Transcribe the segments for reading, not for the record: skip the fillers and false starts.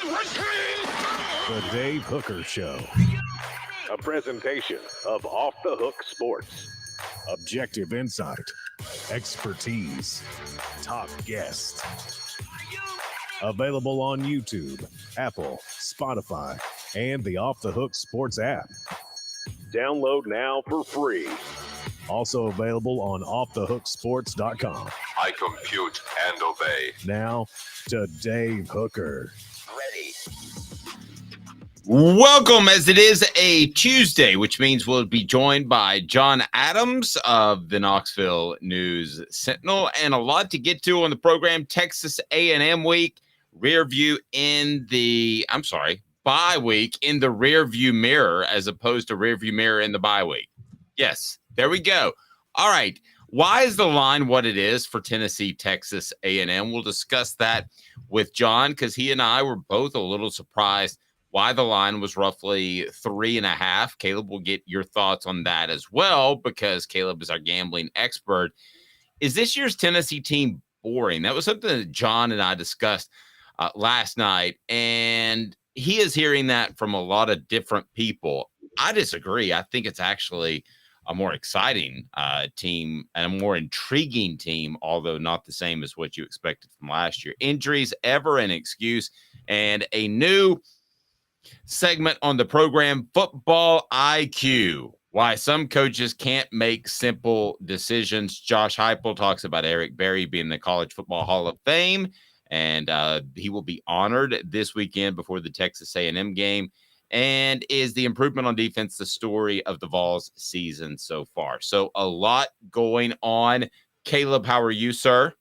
The Dave Hooker Show. A presentation of Off the Hook Sports. Objective insight, expertise, top guests. Available on YouTube, Apple, Spotify, and the Off the Hook Sports app. Download now for free. Also available on offthehooksports.com. I compute and obey. Now to Dave Hooker. Ready. Welcome, as it is a Tuesday, which means we'll be joined by John Adams of the Knoxville News Sentinel, and a lot to get to on the program. Texas A&M week, bye week in the rear view mirror, as opposed to rear view mirror in the bye week. Yes, there we go. All right. Why is the line what it is for Tennessee, Texas A&M? We'll discuss that with John, because he and I were both a little surprised why the line was roughly 3.5. Caleb will get your thoughts on that as well, because Caleb is our gambling expert. Is this year's Tennessee team boring? That was something that John and I discussed last night, and he is hearing that from a lot of different people. I disagree. I think it's actually a more exciting team and a more intriguing team, although not the same as what you expected from last year. Injuries, ever an excuse, and a new segment on the program, Football IQ, why some coaches can't make simple decisions. Josh Heupel talks about Eric Berry being in the College Football Hall of Fame, and he will be honored this weekend before the Texas A&M game. And is the improvement on defense the story of the Vols season so far? So a lot going on. Caleb, how are you, sir?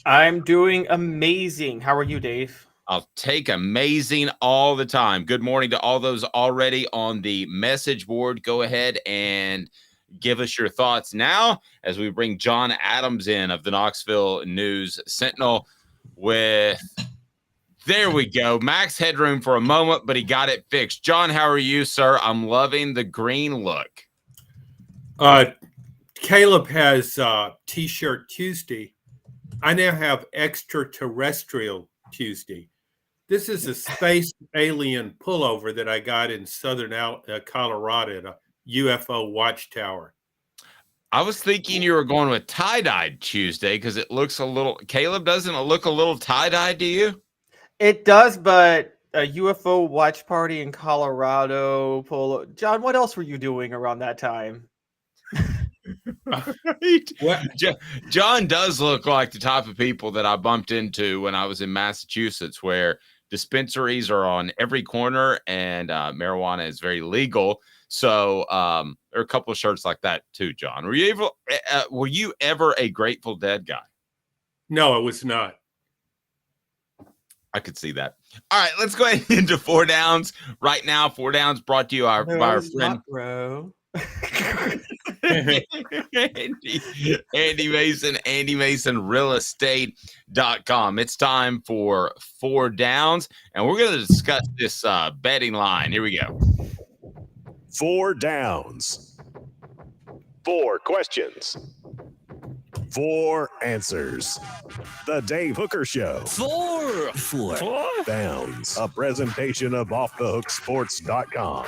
I'm doing amazing. How are you, Dave? I'll take amazing all the time. Good morning to all those already on the message board. Go ahead and give us your thoughts now as we bring John Adams in of the Knoxville News Sentinel with, there we go, max headroom for a moment, but he got it fixed. John, how are you, sir? I'm loving the green look. Caleb has T-shirt Tuesday. I now have extraterrestrial Tuesday. This is a space alien pullover that I got in southern Colorado at a UFO watchtower. I was thinking you were going with tie-dyed Tuesday because it looks a little, Caleb, doesn't it look a little tie-dyed to you? It does, but a UFO watch party in Colorado. John, what else were you doing around that time? John does look like the type of people that I bumped into when I was in Massachusetts, where dispensaries are on every corner and marijuana is very legal. So there are a couple of shirts like that too, John. Were you ever a Grateful Dead guy? No, I was not. I could see that. All right, let's go ahead into Four Downs right now. Four Downs brought to you by our friend bro. Andy Mason, AndyMasonRealEstate.com. It's time for Four Downs, and we're going to discuss this betting line. Here we go. Four downs. 4 questions. 4 answers. The Dave Hooker Show. Four downs. A presentation of offthehooksports.com.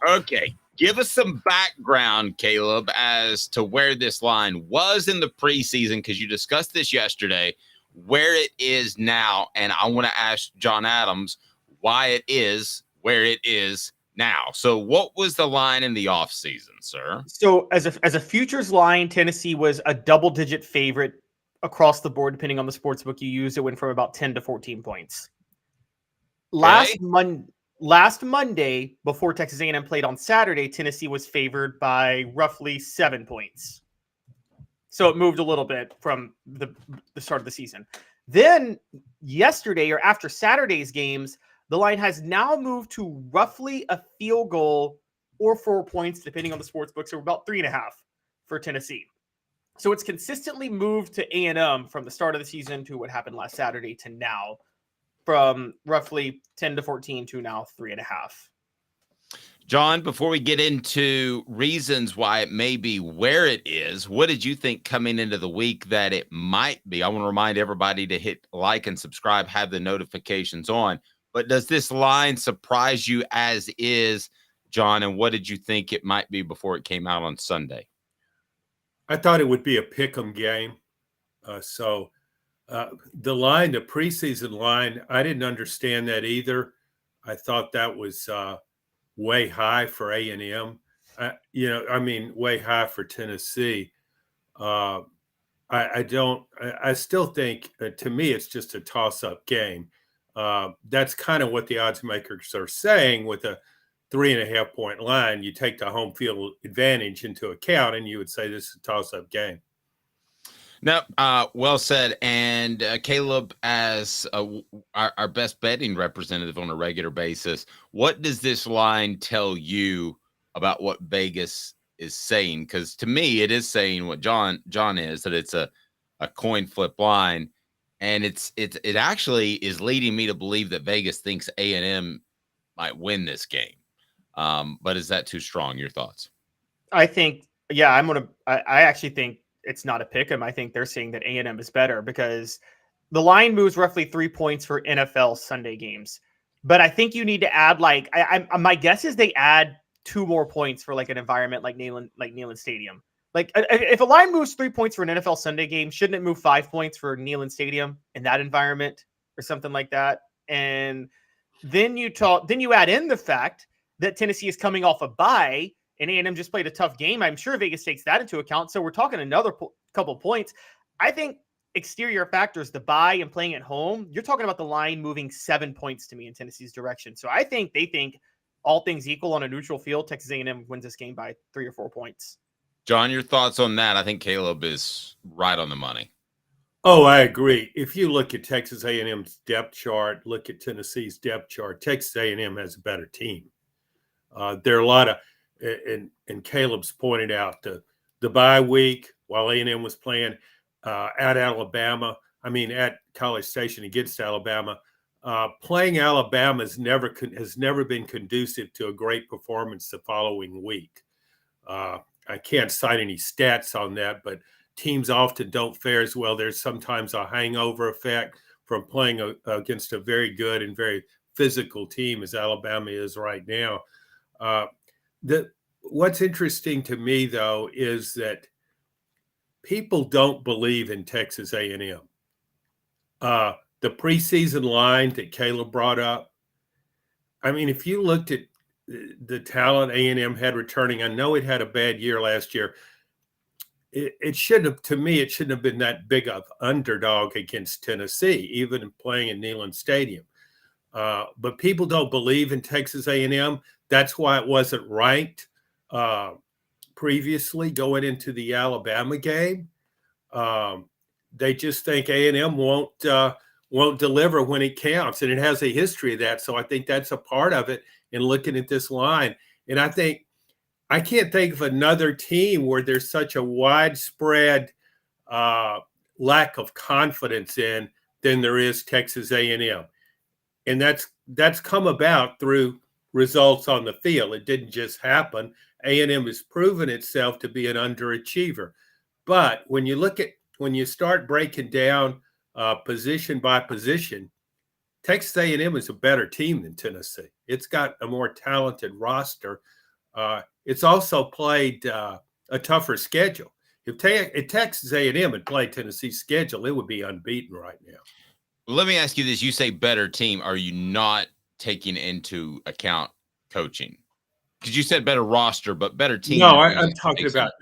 Okay. Give us some background, Caleb, as to where this line was in the preseason, because you discussed this yesterday, where it is now. And I want to ask John Adams why it is where it is now. So what was the line in the offseason, sir? So as a futures line, Tennessee was a double-digit favorite across the board, depending on the sportsbook you used. It went from about 10 to 14 points. Last Monday, before Texas A&M played on Saturday, Tennessee was favored by roughly 7 points. So it moved a little bit from the start of the season. Then yesterday, or after Saturday's games, the line has now moved to roughly a field goal or 4 points, depending on the sports book. So about 3.5 for Tennessee. So it's consistently moved to A&M from the start of the season to what happened last Saturday to now, from roughly 10 to 14 to now 3.5. John, before we get into reasons why it may be where it is, what did you think coming into the week that it might be? I want to remind everybody to hit like and subscribe, have the notifications on. But does this line surprise you as is, John? And what did you think it might be before it came out on Sunday? I thought it would be a pick'em game. The line, the preseason line, I didn't understand that either. I thought that was way high for A&M. Way high for Tennessee. I still think, to me, it's just a toss-up game. That's kind of what the odds makers are saying with a 3.5 point line. You take the home field advantage into account, and you would say this is a toss-up game. No, well said. And Caleb, as our best betting representative on a regular basis, what does this line tell you about what Vegas is saying? Because to me, it is saying what John is, that it's a coin flip line, and it actually is leading me to believe that Vegas thinks A&M might win this game. But is that too strong? Your thoughts? I think, yeah, I actually think it's not a pick 'em. I think they're saying that A&M is better because the line moves roughly 3 points for NFL Sunday games. But I think you need to add my guess is they add 2 more points for like an environment like Neyland Stadium. Like if a line moves 3 points for an NFL Sunday game, shouldn't it move 5 points for Neyland Stadium in that environment or something like that? And then you add in the fact that Tennessee is coming off a bye and A&M just played a tough game. I'm sure Vegas takes that into account. So we're talking another couple points. I think exterior factors, the bye and playing at home, you're talking about the line moving 7 points to me in Tennessee's direction. So I think they think all things equal on a neutral field, Texas A&M wins this game by 3 or 4 points. John, your thoughts on that? I think Caleb is right on the money. Oh, I agree. If you look at Texas A&M's depth chart, look at Tennessee's depth chart, Texas A&M has a better team. There are a lot of, and Caleb's pointed out the bye week while A&M was playing at College Station against Alabama. Playing Alabama has never been conducive to a great performance the following week. I can't cite any stats on that, but teams often don't fare as well. There's sometimes a hangover effect from playing against a very good and very physical team as Alabama is right now. What's interesting to me, though, is that people don't believe in Texas A&M. The preseason line that Caleb brought up, I mean, if you looked at the talent A&M had returning, I know it had a bad year last year. It shouldn't have been that big of underdog against Tennessee, even playing in Neyland Stadium. But people don't believe in Texas A&M. That's why it wasn't ranked previously going into the Alabama game. They just think A&M won't deliver when it counts, and it has a history of that. So I think that's a part of it in looking at this line. And I think I can't think of another team where there's such a widespread lack of confidence in than there is Texas A&M. And that's come about through results on the field. It didn't just happen. A&M has proven itself to be an underachiever. But when you start breaking down position by position, Texas A&M is a better team than Tennessee. It's got a more talented roster. It's also played a tougher schedule. If Texas A&M had played Tennessee's schedule, it would be unbeaten right now. Let me ask you this. You say better team. Are you not taking into account coaching? Because you said better roster, but better team. No, I'm talking about,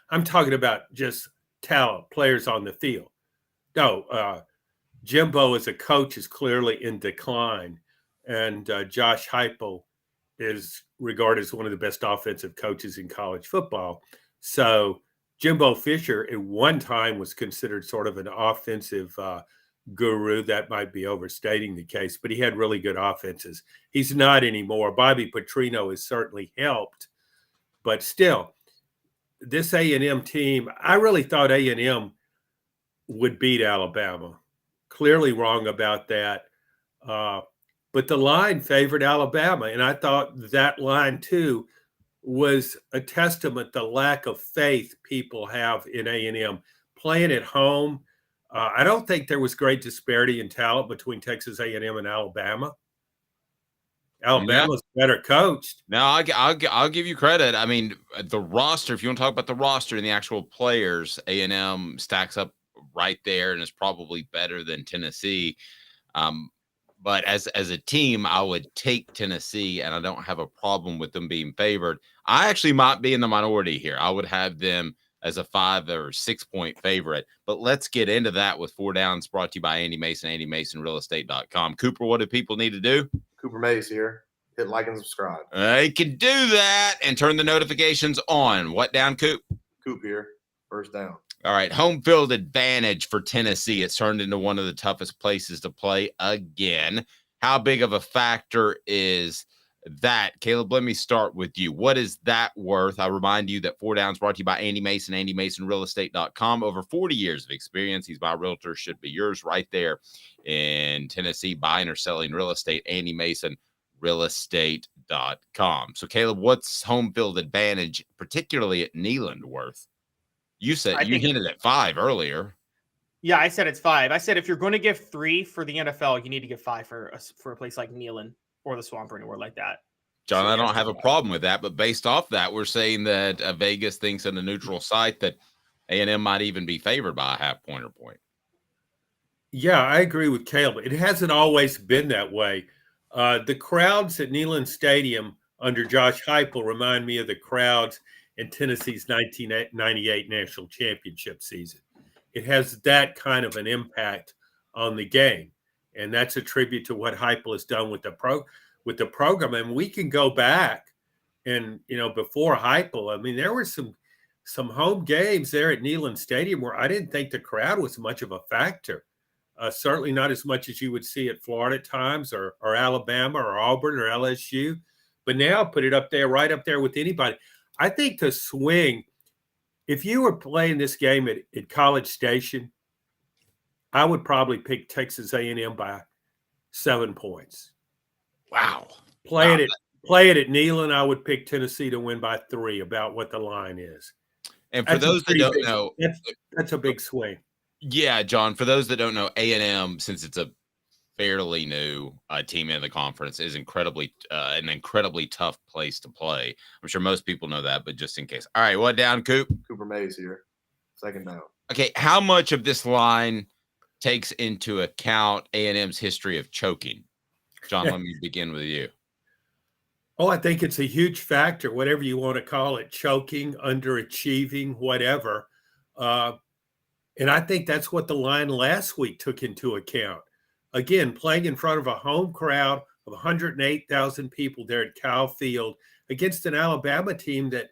I'm talking about just talent, players on the field. No, Jimbo as a coach is clearly in decline, and Josh Heupel is regarded as one of the best offensive coaches in college football. So Jimbo Fisher at one time was considered sort of an offensive guru. That might be overstating the case, but he had really good offenses. He's not anymore. Bobby Petrino has certainly helped, but still, this A&M team, I really thought A&M would beat Alabama. Clearly wrong about that. But the line favored Alabama, and I thought that line, too, was a testament to the lack of faith people have in A&M. Playing at home, I don't think there was great disparity in talent between Texas A&M and Alabama. Alabama's better coached. No, I'll give you credit. I mean, the roster, if you want to talk about the roster and the actual players, A&M stacks up right there and is probably better than Tennessee. But as a team, I would take Tennessee, and I don't have a problem with them being favored. I actually might be in the minority here. I would have them as a 5 or 6 point favorite. But let's get into that with 4 Downs, brought to you by Andy Mason, AndyMasonRealEstate.com. Cooper, what do people need to do? Cooper Mays here. Hit like and subscribe. You can do that and turn the notifications on. What down, Coop? Coop here. First down. All right, home field advantage for Tennessee. It's turned into one of the toughest places to play again. How big of a factor is that? Caleb, let me start with you. What is that worth? I remind you that 4 Downs brought to you by Andy Mason, AndyMasonRealEstate.com. Over 40 years of experience. He's my realtor, should be yours right there in Tennessee, buying or selling real estate, AndyMasonRealEstate.com. So, Caleb, what's home field advantage, particularly at Neyland, worth? You said you hinted at 5 earlier. Yeah, I said it's 5. I said if you're going to give 3 for the NFL, you need to give 5 for a place like Neyland or the Swamp or anywhere like that. John, I don't have a problem with that, but based off that, we're saying that Vegas thinks in a neutral site that A&M might even be favored by a half point or point. Yeah, I agree with Caleb. It hasn't always been that way. The crowds at Neyland Stadium under Josh Heupel remind me of the crowds in Tennessee's 1998 national championship season. It has that kind of an impact on the game, and that's a tribute to what Heupel has done with the program. And we can go back, and before Heupel, I mean, there were some home games there at Neyland Stadium where I didn't think the crowd was much of a factor. Certainly not as much as you would see at Florida at times, or Alabama, or Auburn, or LSU. But now put it up there, right up there with anybody. I think the swing, if you were playing this game at College Station, I would probably pick Texas A&M by 7 points. Wow. Play it at Neyland, I would pick Tennessee to win by 3, about what the line is. And for those that don't know, that's a big swing. Yeah, John, for those that don't know, A&M, since it's a fairly new team in the conference, is an incredibly tough place to play. I'm sure most people know that, but just in case. All right, what down, Coop? Cooper Mays here. Second down. Okay, how much of this line takes into account A&M's history of choking? John, let me begin with you. Oh, I think it's a huge factor, whatever you want to call it, choking, underachieving, whatever. And I think that's what the line last week took into account. Again, playing in front of a home crowd of 108,000 people there at Kyle Field against an Alabama team that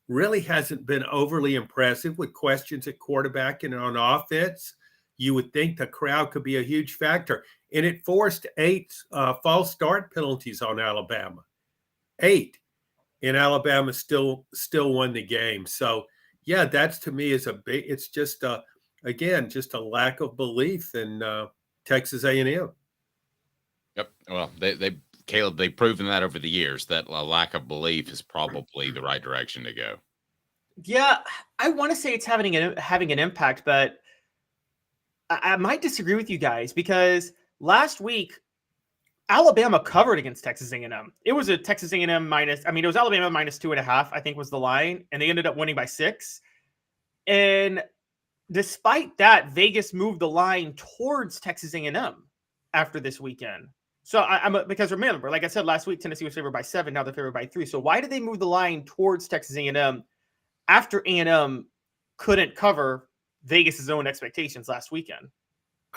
really hasn't been overly impressive, with questions at quarterback and on offense. You would think the crowd could be a huge factor. And it forced 8 false start penalties on Alabama. 8. And Alabama still won the game. So, yeah, that's, to me, is it's just a lack of belief in Texas A&M. Yep. Well, Caleb, they've proven that over the years, that a lack of belief is probably the right direction to go. Yeah, I want to say it's having an impact, but I might disagree with you guys, because last week Alabama covered against Texas A&M. It was a Texas A&M it was Alabama minus 2.5, I think was the line, and they ended up winning by 6. And despite that, Vegas moved the line towards Texas A&M after this weekend. So because remember, like I said last week, Tennessee was favored by 7. Now they're favored by 3. So why did they move the line towards Texas A&M after A&M couldn't cover Vegas's own expectations last weekend?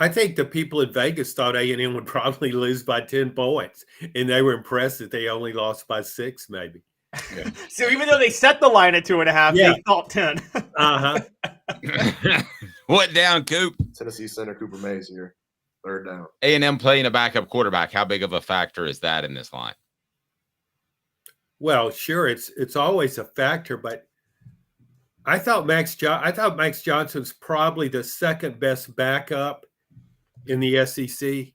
I think the people in Vegas thought A&M would probably lose by 10 points, and they were impressed that they only lost by 6, maybe. Yeah. So even though they set the line at 2.5, they thought 10. What down, Coop? Tennessee center Cooper Mays here. Third down. A&M playing a backup quarterback. How big of a factor is that in this line? Well, sure, it's always a factor, but I thought Max Johnson's probably the second best backup in the SEC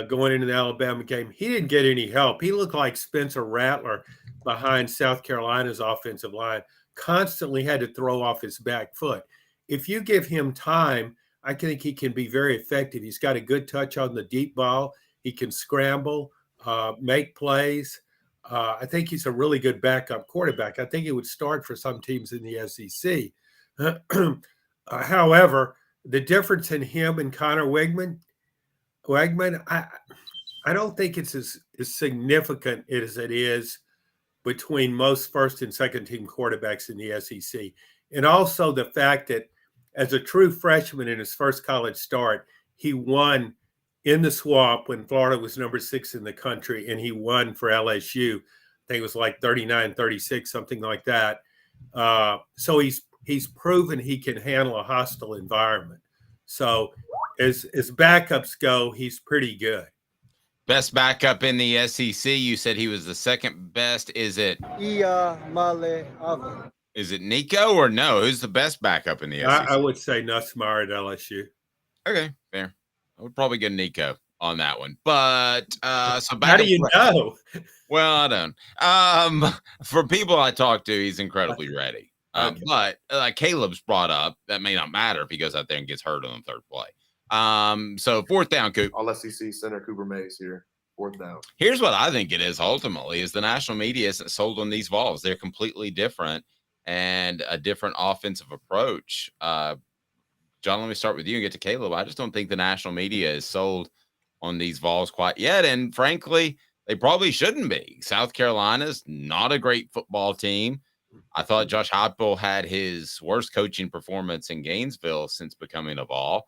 going into the Alabama game. He didn't get any help. He looked like Spencer Rattler behind South Carolina's offensive line, constantly had to throw off his back foot. If you give him time, I think he can be very effective. He's got a good touch on the deep ball. He can scramble. make plays. I think he's a really good backup quarterback. I think he would start for some teams in the SEC. However, the difference in him and Connor Wegman, I don't think it's as significant as it is between most first and second team quarterbacks in the SEC. And also the fact that as a true freshman in his first college start, he won in the swamp when Florida was number 6 in the country, and he won for LSU. I think it was like 39-36, something like that. So he's proven he can handle a hostile environment. So as backups go, he's pretty good. Best backup in the SEC. You said he was the second best. Is it Nico or no? Who's the best backup in the SEC? I would say Nussmeier at LSU. Okay, fair. I would probably go Nico on that one. But so back how do you know? Well, I don't. For people I talk to, he's incredibly ready. Okay. But like Caleb's brought up, that may not matter if he goes out there and gets hurt on the third play. So fourth down, Coop. All SEC center Cooper Mays here. Fourth down. Here's what I think it is ultimately is the national media isn't sold on these Vols. They're completely different and a different offensive approach. John, let me start with you and get to Caleb. I just don't think the national media is sold on these Vols quite yet. And frankly, they probably shouldn't be. South Carolina's not a great football team. I thought Josh Heupel had his worst coaching performance in Gainesville since becoming a Vol.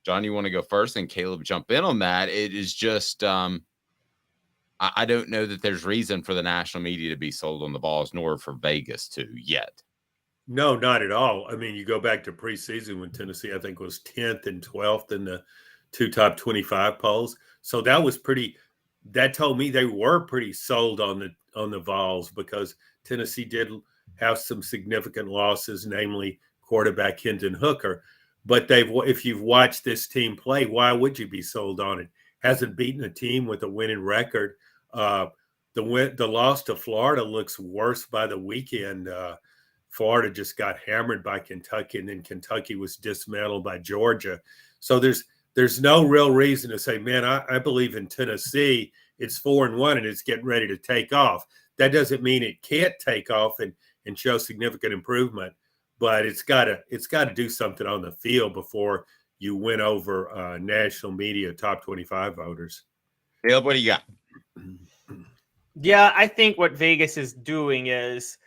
John, you want to go first and Caleb jump in on that? It is just I don't know that there's reason for the national media to be sold on the Vols, nor for Vegas to yet. No, not at all. I mean, you go back to preseason when Tennessee, I think, was 10th and 12th in the 2 top 25 polls. So that was that told me they were pretty sold on the Vols because Tennessee did have some significant losses, namely quarterback Hendon Hooker. But if you've watched this team play, why would you be sold on it? Hasn't beaten a team with a winning record. The loss to Florida looks worse by the weekend. Florida just got hammered by Kentucky, and then Kentucky was dismantled by Georgia. So there's no real reason to say, man, I believe in Tennessee. It's 4-1 and it's getting ready to take off. That doesn't mean it can't take off and show significant improvement, but it's got to do something on the field before you win over national media top 25 voters. Caleb, what do you got? Yeah, I think what Vegas is doing is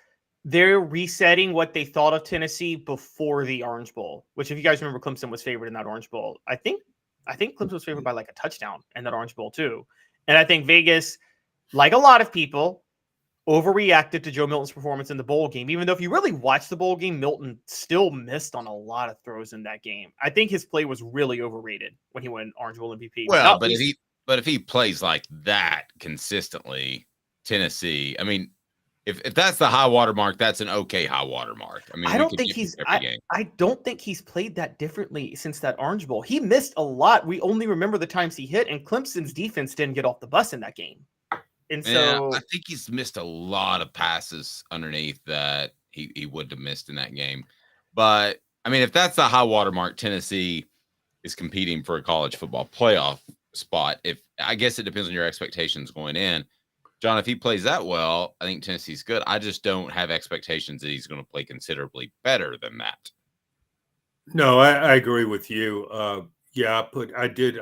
they're resetting what they thought of Tennessee before the Orange Bowl, which if you guys remember, Clemson was favored in that Orange Bowl. I think Clemson was favored by like a touchdown in that Orange Bowl too. And I think Vegas, like a lot of people, overreacted to Joe Milton's performance in the bowl game. Even though if you really watch the bowl game, Milton still missed on a lot of throws in that game. I think his play was really overrated when he won Orange Bowl MVP. Well, but if he plays like that consistently, Tennessee, I mean, if that's the high water mark, that's an okay high water mark. I mean, I don't think he's played that differently since that Orange Bowl. He missed a lot. We only remember the times he hit, and Clemson's defense didn't get off the bus in that game. And so I think he's missed a lot of passes underneath that he would have missed in that game. But I mean, if that's the high water mark, Tennessee is competing for a college football playoff spot. I guess it depends on your expectations going in. John, if he plays that well, I think Tennessee's good. I just don't have expectations that he's going to play considerably better than that. No, I agree with you. I'm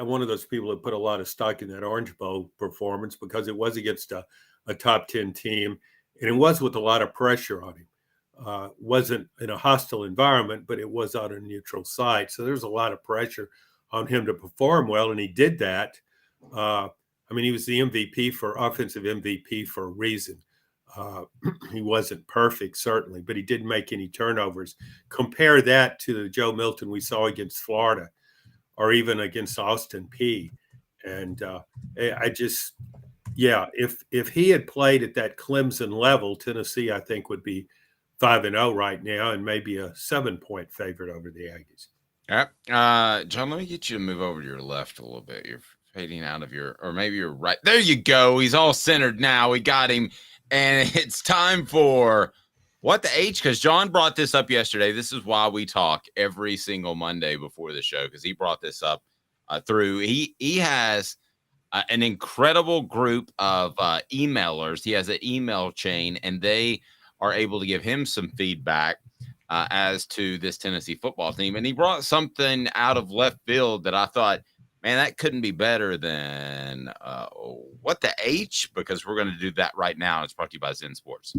one of those people that put a lot of stock in that Orange Bowl performance because it was against a top 10 team, and it was with a lot of pressure on him. Wasn't in a hostile environment, but it was on a neutral site. So there's a lot of pressure on him to perform well, and he did that. He was the offensive MVP for a reason. He wasn't perfect, certainly, but he didn't make any turnovers. Compare that to the Joe Milton we saw against Florida or even against Austin Peay. And if he had played at that Clemson level, Tennessee, I think, would be 5-0 right now and maybe a 7-point favorite over the Aggies. All right. John, let me get you to move over to your left a little bit. You're fading out of or maybe you're right. There you go. He's all centered now. We got him. And it's time for What the H? Because John brought this up yesterday. This is why we talk every single Monday before the show, because he brought this up he has an incredible group of emailers. He has an email chain, and they are able to give him some feedback as to this Tennessee football team. And he brought something out of left field that I thought, man, that couldn't be better than what the H, because we're going to do that right now. It's brought to you by Zen Sports.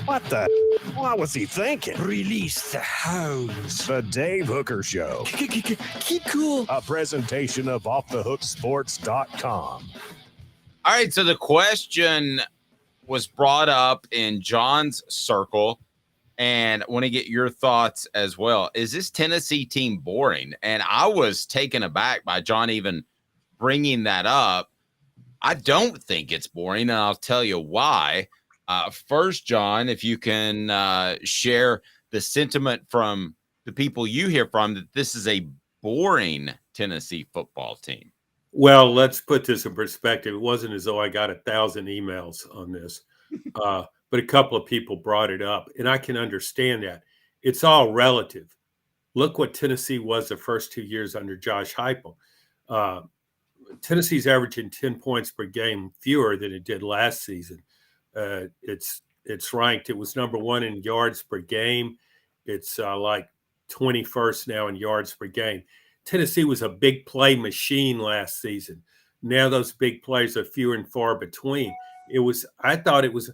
What the? What was he thinking? Release the hounds. The Dave Hooker Show. Keep cool. A presentation of OffTheHookSports.com. All right, so the question was brought up in John's circle, and I want to get your thoughts as well. Is this Tennessee team boring? And I was taken aback by John even bringing that up. I don't think it's boring, and I'll tell you why. First, John, if you can share the sentiment from the people you hear from that this is a boring Tennessee football team. Well, let's put this in perspective. It wasn't as though I got 1,000 emails on this, but a couple of people brought it up, and I can understand that. It's all relative. Look what Tennessee was the first 2 years under Josh Heupel. Tennessee's averaging 10 points per game fewer than it did last season. It's ranked. It was number 1 in yards per game. It's like 21st now in yards per game. Tennessee was a big play machine last season. Now those big plays are few and far between. I thought it was,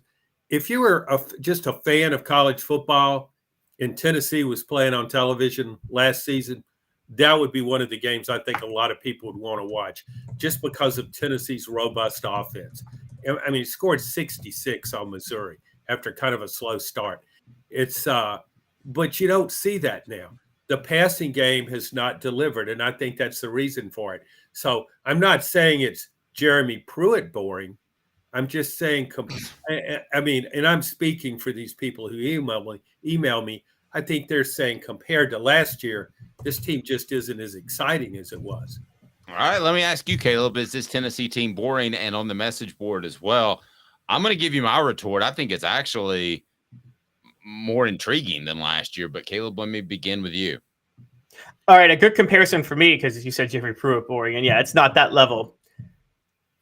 if you were just a fan of college football and Tennessee was playing on television last season, that would be one of the games I think a lot of people would want to watch just because of Tennessee's robust offense. I mean, it scored 66 on Missouri after kind of a slow start. But you don't see that now. The passing game has not delivered, and I think that's the reason for it. So I'm not saying it's Jeremy Pruitt boring. I'm just saying, I mean, and I'm speaking for these people who email me. I think they're saying compared to last year, this team just isn't as exciting as it was. All right, let me ask you, Caleb, is this Tennessee team boring? And on the message board as well, I'm going to give you my retort. I think it's actually more intriguing than last year. But Caleb, let me begin with you. All right, a good comparison for me, because you said Jeffrey Pruitt boring, and yeah, it's not that level.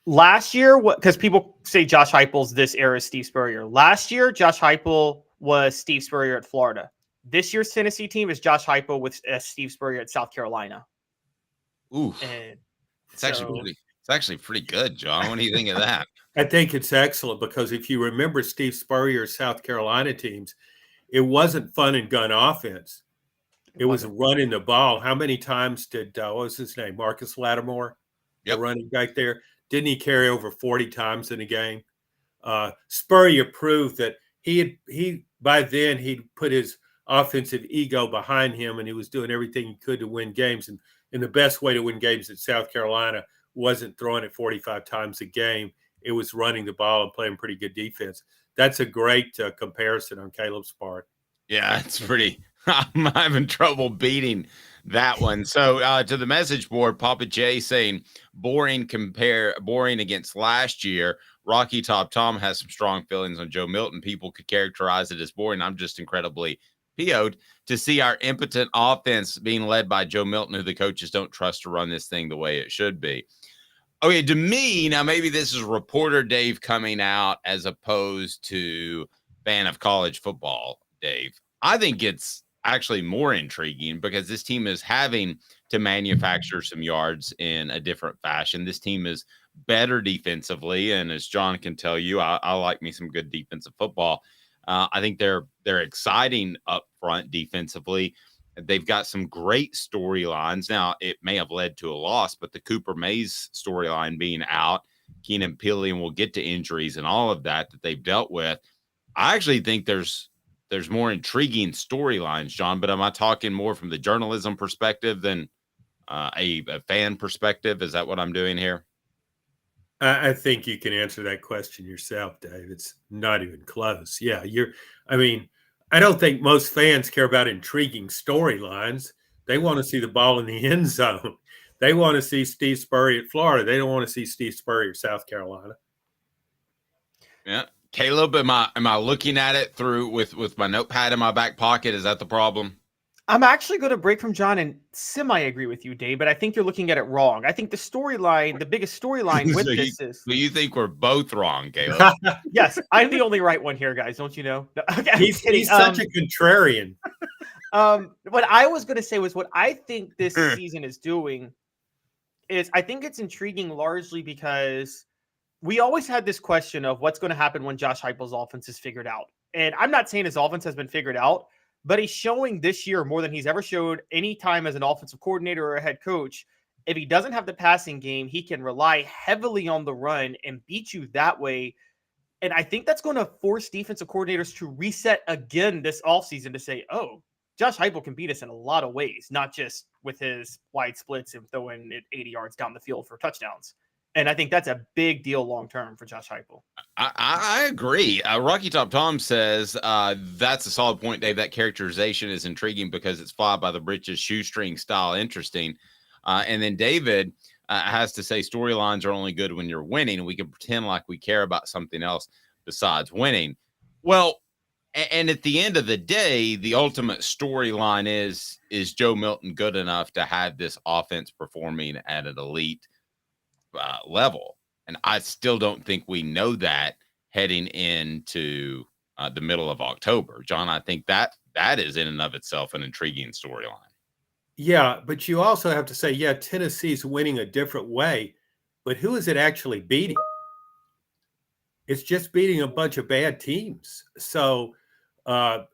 Last year, because people say Josh Heupel's this era Steve Spurrier. Last year, Josh Heupel was Steve Spurrier at Florida. This year's Tennessee team is Josh Heupel with Steve Spurrier at South Carolina. Ooh, and it's actually pretty good, John. What do you think of that? I think it's excellent because if you remember Steve Spurrier's South Carolina teams, it wasn't fun and gun offense. It was running the ball. How many times did what was his name? Marcus Lattimore, the running back there. Didn't he carry over 40 times in a game? Spurrier proved that he by then he'd put his offensive ego behind him, and he was doing everything he could to win games. And the best way to win games at South Carolina wasn't throwing it 45 times a game. It was running the ball and playing pretty good defense. That's a great comparison on Caleb's part. Yeah, it's pretty. I'm having trouble beating that one. So to the message board, Papa J saying boring against last year. Rocky Top Tom has some strong feelings on Joe Milton. People could characterize it as boring. I'm just incredibly PO'd to see our impotent offense being led by Joe Milton, who the coaches don't trust to run this thing the way it should be. Okay, to me, now maybe this is reporter Dave coming out as opposed to fan of college football Dave. I think it's actually more intriguing because this team is having to manufacture some yards in a different fashion. This team is better defensively, and as John can tell you, I like me some good defensive football. I think they're exciting up front defensively. They've got some great storylines. Now, it may have led to a loss, but the Cooper Mays storyline being out, Keenan Pillion will get to injuries and all of that they've dealt with. I actually think there's more intriguing storylines, John, but am I talking more from the journalism perspective than a fan perspective? Is that what I'm doing here? I think you can answer that question yourself, Dave. It's not even close. Yeah, I don't think most fans care about intriguing storylines. They want to see the ball in the end zone. They want to see Steve Spurrier at Florida. They don't want to see Steve Spurrier at South Carolina. Yeah. Caleb, am I looking at it through with my notepad in my back pocket? Is that the problem? I'm actually going to break from John and semi-agree with you, Dave, but I think you're looking at it wrong. I think the storyline, the biggest storyline with So this is... you think we're both wrong, Caleb? Yes, I'm the only right one here, guys. Don't you know? No, okay, I'm He's kidding. such a contrarian. What I was going to say was what I think this season is doing is I think it's intriguing largely because we always had this question of what's going to happen when Josh Heupel's offense is figured out. And I'm not saying his offense has been figured out, but he's showing this year more than he's ever showed any time as an offensive coordinator or a head coach. If he doesn't have the passing game, he can rely heavily on the run and beat you that way. And I think that's going to force defensive coordinators to reset again this offseason to say, oh, Josh Heupel can beat us in a lot of ways, not just with his wide splits and throwing it 80 yards down the field for touchdowns. And I think that's a big deal long-term for Josh Heupel. I agree. Rocky Top Tom says that's a solid point, Dave. That characterization is intriguing because it's fly by the britches, shoestring style interesting. And then David has to say storylines are only good when you're winning. We can pretend like we care about something else besides winning. Well, and at the end of the day, the ultimate storyline is Joe Milton good enough to have this offense performing at an elite level? And I still don't think we know that heading into the middle of October. John, I think that is in and of itself an intriguing storyline. Yeah, but you also have to say, yeah, Tennessee's winning a different way, but who is it actually beating? It's just beating a bunch of bad teams. So I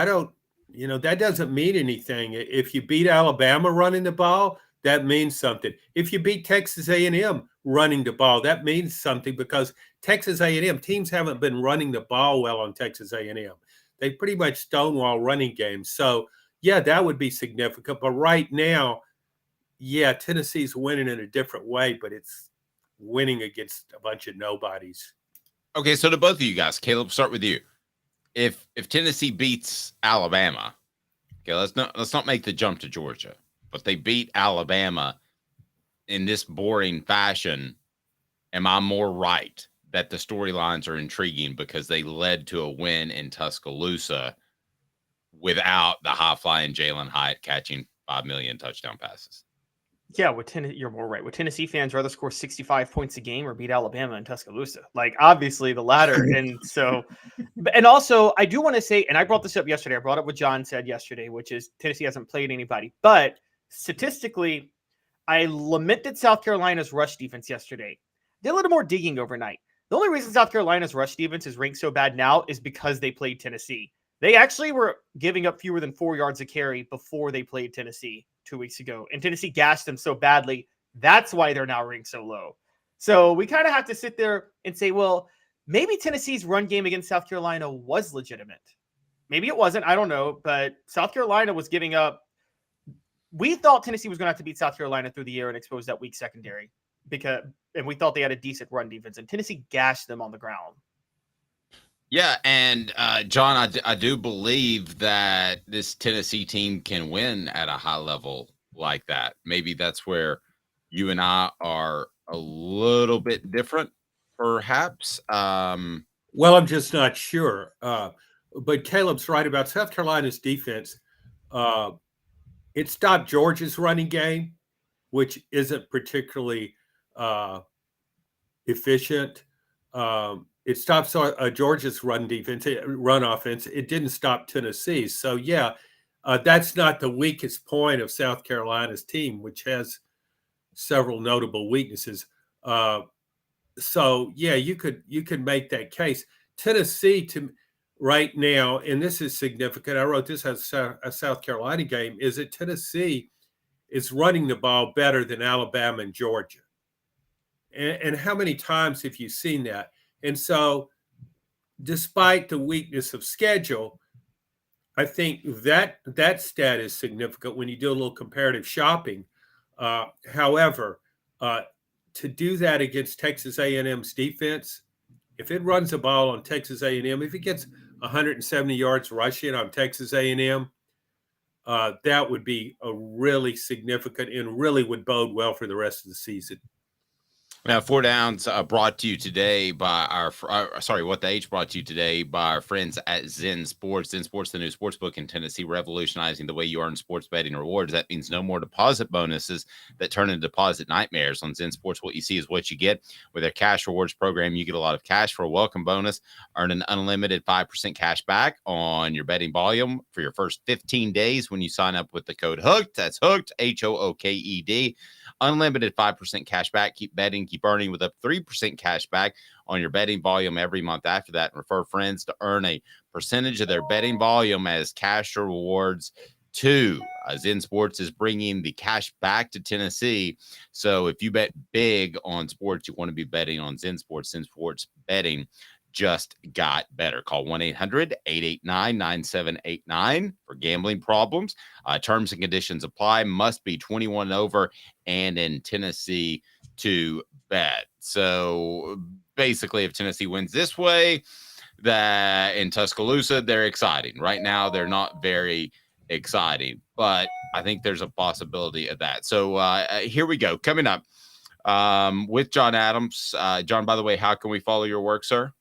don't, that doesn't mean anything. If you beat Alabama running the ball, that means something. If you beat Texas A&M running the ball, that means something because Texas A&M teams haven't been running the ball well on Texas A&M. They pretty much stonewall running games. So, yeah, that would be significant. But right now, yeah, Tennessee's winning in a different way, but it's winning against a bunch of nobodies. Okay, so to both of you guys, Caleb, start with you. If Tennessee beats Alabama, okay, let's not make the jump to Georgia, but they beat Alabama in this boring fashion, am I more right that the storylines are intriguing because they led to a win in Tuscaloosa without the high-flying Jalen Hyatt catching 5 million touchdown passes? Yeah, you're more right. Would Tennessee fans rather score 65 points a game or beat Alabama in Tuscaloosa? Like, obviously, the latter. And so, and also, I do want to say, and I brought this up yesterday. I brought up what John said yesterday, which is Tennessee hasn't played anybody. But statistically, I lamented South Carolina's rush defense yesterday. Did a little more digging overnight. The only reason South Carolina's rush defense is ranked so bad now is because they played Tennessee. They actually were giving up fewer than 4 yards a carry before they played Tennessee 2 weeks ago. And Tennessee gashed them so badly. That's why they're now ranked so low. So we kind of have to sit there and say, well, maybe Tennessee's run game against South Carolina was legitimate. Maybe it wasn't. I don't know. But South Carolina was giving up. We thought Tennessee was going to have to beat South Carolina through the air and expose that weak secondary and we thought they had a decent run defense, and Tennessee gashed them on the ground. Yeah, and John, I do believe that this Tennessee team can win at a high level like that. Maybe that's where you and I are a little bit different, perhaps. Well, I'm just not sure. But Caleb's right about South Carolina's defense. It stopped Georgia's running game, which isn't particularly efficient. It stops Georgia's run offense. It didn't stop Tennessee's. So, yeah, that's not the weakest point of South Carolina's team, which has several notable weaknesses. So, yeah, you could make that case. Tennessee, right now, and this is significant, I wrote this as a South Carolina game, is that Tennessee is running the ball better than Alabama and Georgia. And how many times have you seen that? And so, despite the weakness of schedule, I think that stat is significant when you do a little comparative shopping. However, to do that against Texas A&M's defense, if it runs the ball on Texas A&M, if it gets 170 yards rushing on Texas A&M, that would be a really significant and really would bode well for the rest of the season. Now, Four Downs brought to you today by What the H brought to you today by our friends at Zen Sports. Zen Sports, the new sports book in Tennessee, revolutionizing the way you earn sports betting rewards. That means no more deposit bonuses that turn into deposit nightmares. On Zen Sports, what you see is what you get. With their cash rewards program, you get a lot of cash for a welcome bonus. Earn an unlimited 5% cash back on your betting volume for your first 15 days when you sign up with the code HOOKED. That's HOOKED, HOOKED. Unlimited 5% cash back. Keep betting, keep earning with up 3% cash back on your betting volume every month after that. And refer friends to earn a percentage of their betting volume as cash rewards too. Zen Sports is bringing the cash back to Tennessee. So if you bet big on sports, you want to be betting on Zen Sports. Zen Sports betting just got better. Call 1-800-889-9789 for gambling problems. Terms and conditions apply. Must be 21 and over and in Tennessee to bet. So basically, if Tennessee wins this way, that in Tuscaloosa, they're exciting. Right now, they're not very exciting, but I think there's a possibility of that. So here we go. Coming up with John Adams. John, by the way, how can we follow your work, sir?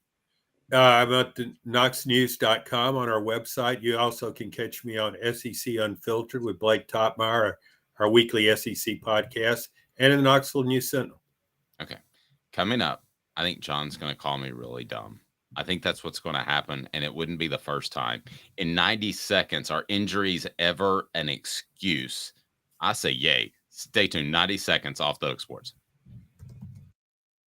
I'm at the knoxnews.com on our website. You also can catch me on SEC Unfiltered with Blake Topmeyer, our weekly SEC podcast, and in the Knoxville News Sentinel. Okay. Coming up, I think John's going to call me really dumb. I think that's what's going to happen, and it wouldn't be the first time. In 90 seconds, are injuries ever an excuse? I say yay. Stay tuned. 90 seconds off the Hook Sports.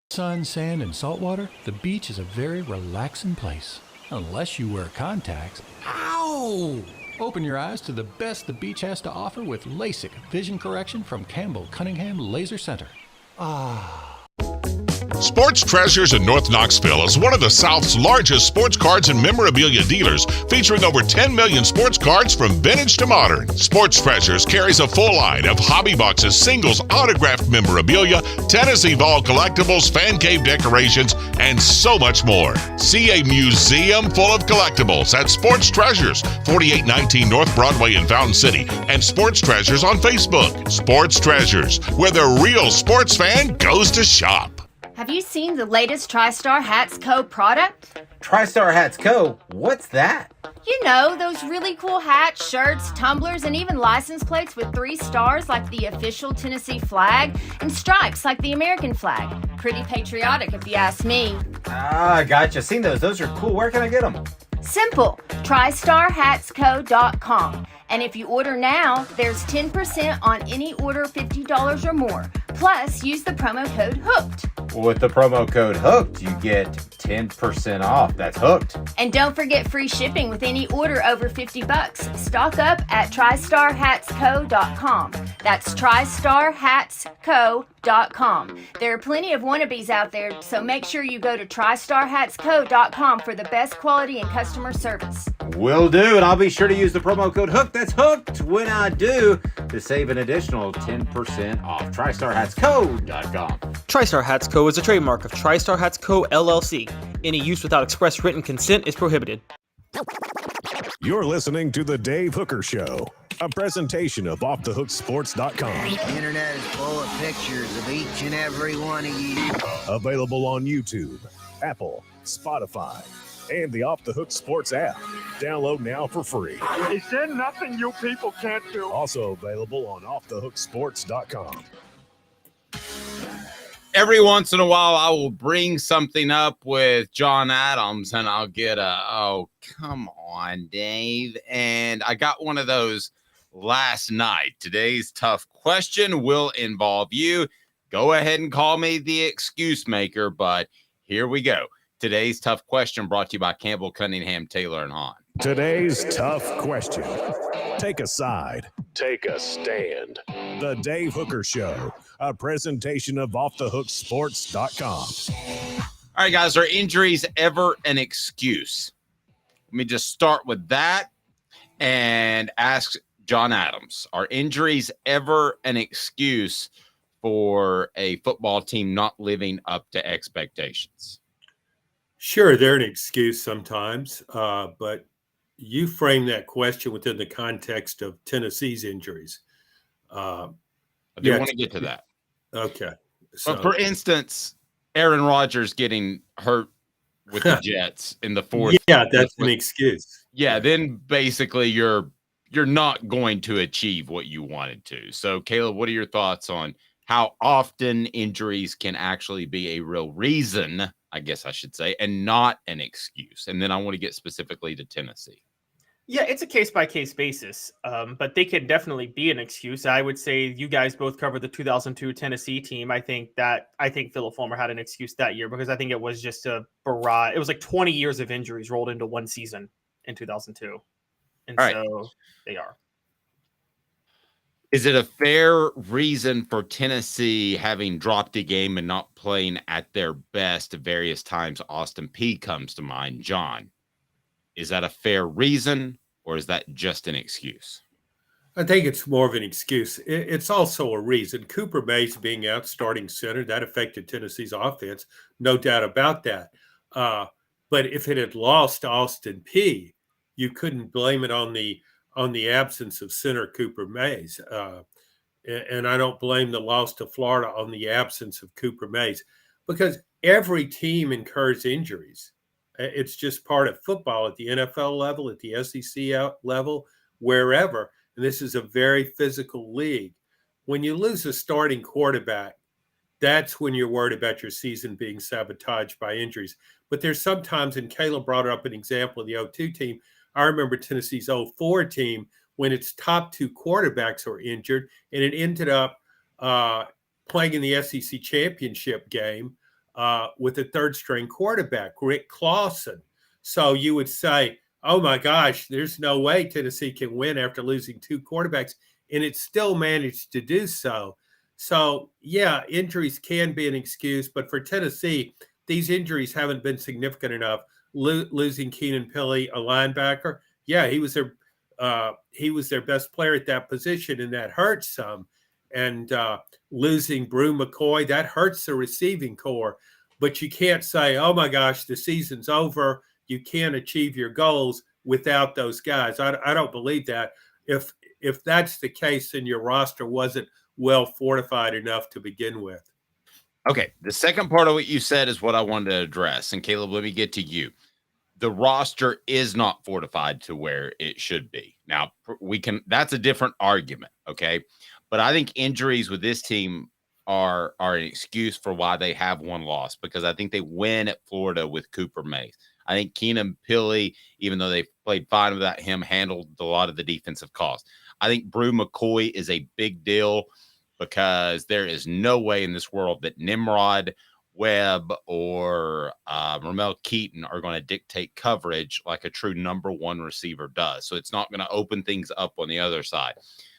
Sun, sand, and salt water, the beach is a very relaxing place. Unless you wear contacts. Ow! Open your eyes to the best the beach has to offer with LASIK vision correction from Campbell Cunningham Laser Center. Sports Treasures in North Knoxville is one of the South's largest sports cards and memorabilia dealers, featuring over 10 million sports cards from vintage to modern. Sports Treasures carries a full line of hobby boxes, singles, autographed memorabilia, Tennessee Vol collectibles, fan cave decorations, and so much more. See a museum full of collectibles at Sports Treasures, 4819 North Broadway in Fountain City, and Sports Treasures on Facebook. Sports Treasures, where the real sports fan goes to shop. Have you seen the latest TriStar Hats Co. product? TriStar Hats Co.? What's that? You know, those really cool hats, shirts, tumblers, and even license plates with 3 stars like the official Tennessee flag and stripes like the American flag. Pretty patriotic if you ask me. Ah, gotcha. Seen those. Those are cool. Where can I get them? Simple. TriStarHatsCo.com. And if you order now, there's 10% on any order $50 or more. Plus, use the promo code HOOKED. With the promo code HOOKED, you get 10% off. That's hooked. And don't forget free shipping with any order over $50. Stock up at TriStarHatsCo.com. That's TriStarHatsCo.com. There are plenty of wannabes out there, so make sure you go to TriStarHatsCo.com for the best quality and customer service. Will do, and I'll be sure to use the promo code HOOKED. That's hooked when I do, to save an additional 10% off. TriStarHatsCo.com. TriStar Hats Co. is a trademark of TriStar Hats Co. LLC. Any use without express written consent is prohibited. You're listening to The Dave Hooker Show, a presentation of OffTheHookSports.com. The internet is full of pictures of each and every one of you. Available on YouTube, Apple, Spotify, and the Off the Hook Sports app. Download now for free. Is there nothing you people can't do? Also available on OffTheHookSports.com. Every once in a while, I will bring something up with John Adams, and I'll get oh, come on, Dave. And I got one of those last night. Today's tough question will involve you. Go ahead and call me the excuse maker, but here we go. Today's tough question brought to you by Campbell Cunningham, Taylor, and Hahn. Today's tough question. Take a side. Take a stand. The Dave Hooker Show, a presentation of OffTheHookSports.com. All right, guys, are injuries ever an excuse? Let me just start with that and ask John Adams. Are injuries ever an excuse for a football team not living up to expectations? Sure, they're an excuse sometimes, but you frame that question within the context of Tennessee's injuries. I do want to get to that. Okay. But for instance, Aaron Rodgers getting hurt with the Jets in the fourth. Yeah, that's an excuse. Yeah, then basically you're not going to achieve what you wanted to. So, Caleb, what are your thoughts on how often injuries can actually be a real reason, I guess I should say, and not an excuse? And then I want to get specifically to Tennessee. Yeah, it's a case-by-case basis, but they can definitely be an excuse. I would say you guys both covered the 2002 Tennessee team. I think Philip Fulmer had an excuse that year because I think it was just a barrage. It was like 20 years of injuries rolled into one season in 2002. And so they are. Is it a fair reason for Tennessee having dropped a game and not playing at their best at various times? Austin Peay comes to mind. John, is that a fair reason or is that just an excuse? I think it's more of an excuse. It's also a reason. Cooper Mays being out starting center, that affected Tennessee's offense, no doubt about that. But if it had lost to Austin Peay, you couldn't blame it on the absence of center Cooper Mays. And I don't blame the loss to Florida on the absence of Cooper Mays because every team incurs injuries. It's just part of football at the NFL level, at the SEC level, wherever. And this is a very physical league. When you lose a starting quarterback, that's when you're worried about your season being sabotaged by injuries. But there's sometimes, and Caleb brought up an example of the 02 team. I remember Tennessee's 04 team when its top two quarterbacks were injured, and it ended up playing in the SEC championship game with a third-string quarterback, Rick Clausen. So you would say, oh, my gosh, there's no way Tennessee can win after losing two quarterbacks, and it still managed to do so. So, yeah, injuries can be an excuse, but for Tennessee, these injuries haven't been significant enough. Losing Keenan Pili, a linebacker, yeah, he was their best player at that position, and that hurts some. And losing Brew McCoy, that hurts the receiving core. But you can't say, oh, my gosh, the season's over. You can't achieve your goals without those guys. I don't believe that. If that's the case, then your roster wasn't well fortified enough to begin with. Okay, the second part of what you said is what I wanted to address. And Caleb, let me get to you. The roster is not fortified to where it should be. Now, that's a different argument, okay? But I think injuries with this team are an excuse for why they have one loss, because I think they win at Florida with Cooper Mays. I think Keenan Pili, even though they played fine without him, handled a lot of the defensive costs. I think Brew McCoy is a big deal because there is no way in this world that Nimrod, Webb, or Ramel Keaton are going to dictate coverage like a true number one receiver does. So it's not going to open things up on the other side.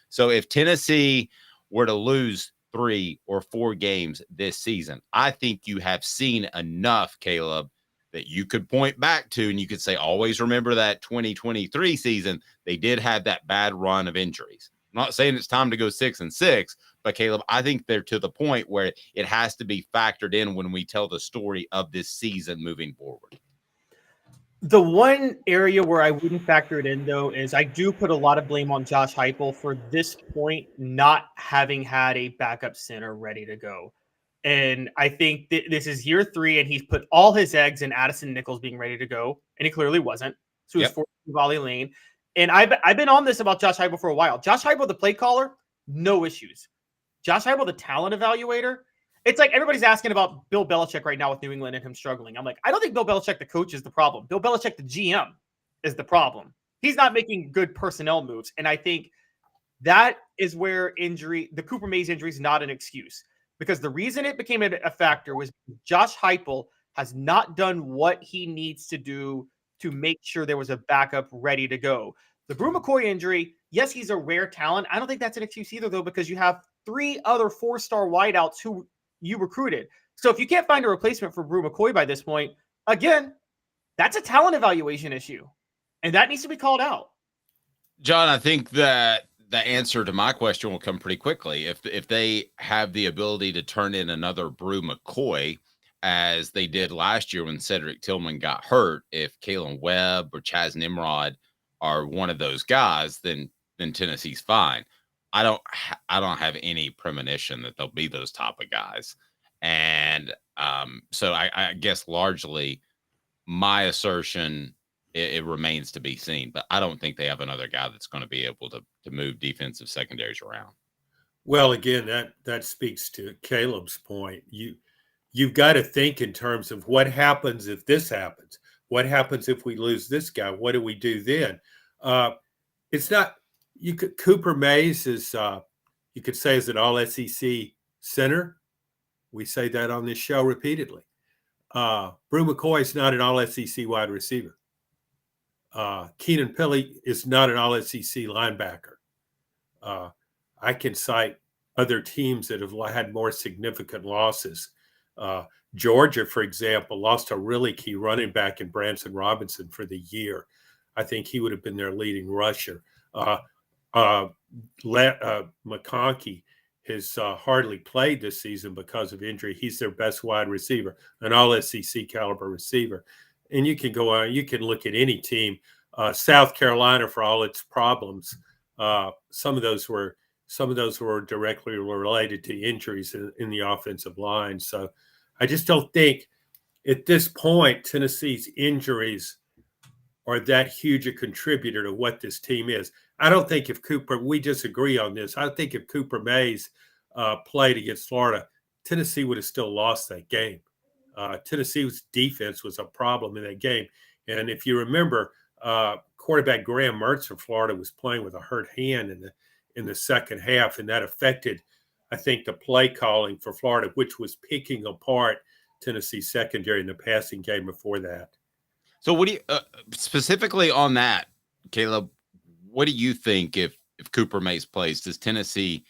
So if Tennessee were to lose 3 or 4 games this season, I think you have seen enough, Caleb, that you could point back to and you could say, always remember that 2023 season, they did have that bad run of injuries. I'm not saying it's time to go 6-6, but Caleb, I think they're to the point where it has to be factored in when we tell the story of this season moving forward. The one area where I wouldn't factor it in, though, is I do put a lot of blame on Josh Heupel for this point not having had a backup center ready to go. And I think this is year 3, and he's put all his eggs in Addison Nichols being ready to go, and he clearly wasn't. So he's forced to Volley Lane. And I've been on this about Josh Heupel for a while. Josh Heupel, the play caller, no issues. Josh Heupel, the talent evaluator, it's like everybody's asking about Bill Belichick right now with New England and him struggling. I'm like, I don't think Bill Belichick, the coach, is the problem. Bill Belichick, the GM, is the problem. He's not making good personnel moves. And I think that is where the Cooper Mays injury is not an excuse. Because the reason it became a factor was Josh Heupel has not done what he needs to do to make sure there was a backup ready to go. The Brew McCoy injury, yes, he's a rare talent. I don't think that's an excuse either, though, because you have 3 other 4-star wideouts who you recruited. So if you can't find a replacement for Brew McCoy by this point, again, that's a talent evaluation issue. And that needs to be called out. John, I think that the answer to my question will come pretty quickly. If they have the ability to turn in another Brew McCoy, as they did last year when Cedric Tillman got hurt, if Kalen Webb or Chaz Nimrod are one of those guys, then Tennessee's fine. I don't have any premonition that they'll be those type of guys. And so I guess largely my assertion, it remains to be seen, but I don't think they have another guy that's going to be able to move defensive secondaries around. Well, again, that speaks to Caleb's point. You've got to think in terms of what happens if this happens. What happens if we lose this guy? What do we do then? It's not. Cooper Mays is. You could say is an All SEC center. We say that on this show repeatedly. Brew McCoy is not an All SEC wide receiver. Keenan Pili is not an All SEC linebacker. I can cite other teams that have had more significant losses. Georgia, for example, lost a really key running back in Branson Robinson for the year. I think he would have been their leading rusher. McConkey has hardly played this season because of injury. He's their best wide receiver, an All-SEC caliber receiver. And you can go on, you can look at any team. South Carolina, for all its problems, some of those were directly related to injuries in the offensive line. So I just don't think at this point Tennessee's injuries are that huge a contributor to what this team is. I don't think if we disagree on this. I think if Cooper Mays played against Florida, Tennessee would have still lost that game. Tennessee's defense was a problem in that game. And if you remember, quarterback Graham Mertz for Florida was playing with a hurt hand in the second half, and that affected, I think, the play calling for Florida, which was picking apart Tennessee's secondary in the passing game before that. So what do you specifically on that, Caleb, what do you think if Cooper Mays plays? Does Tennessee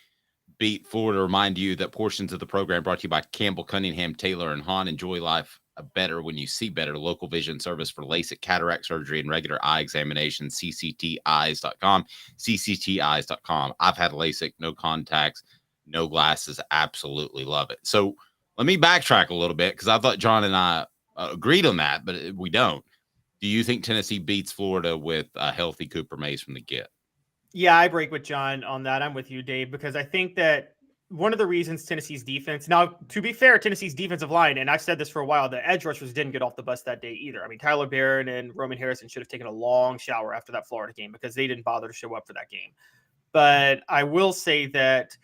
beat Florida? Remind you that portions of the program brought to you by Campbell, Cunningham, Taylor, and Hahn. Enjoy life better when you see better. Local vision service for LASIK, cataract surgery, and regular eye examination. ccteyes.com. ccteyes.com. I've had LASIK, no contacts, no glasses. Absolutely love it. So let me backtrack a little bit because I thought John and I agreed on that, but we don't. Do you think Tennessee beats Florida with a healthy Cooper Mays from the get? Yeah, I break with John on that. I'm with you, Dave, because I think that one of the reasons Tennessee's defense, now, to be fair, Tennessee's defensive line, and I've said this for a while, the edge rushers didn't get off the bus that day either. I mean, Tyler Barron and Roman Harrison should have taken a long shower after that Florida game because they didn't bother to show up for that game. But I will say that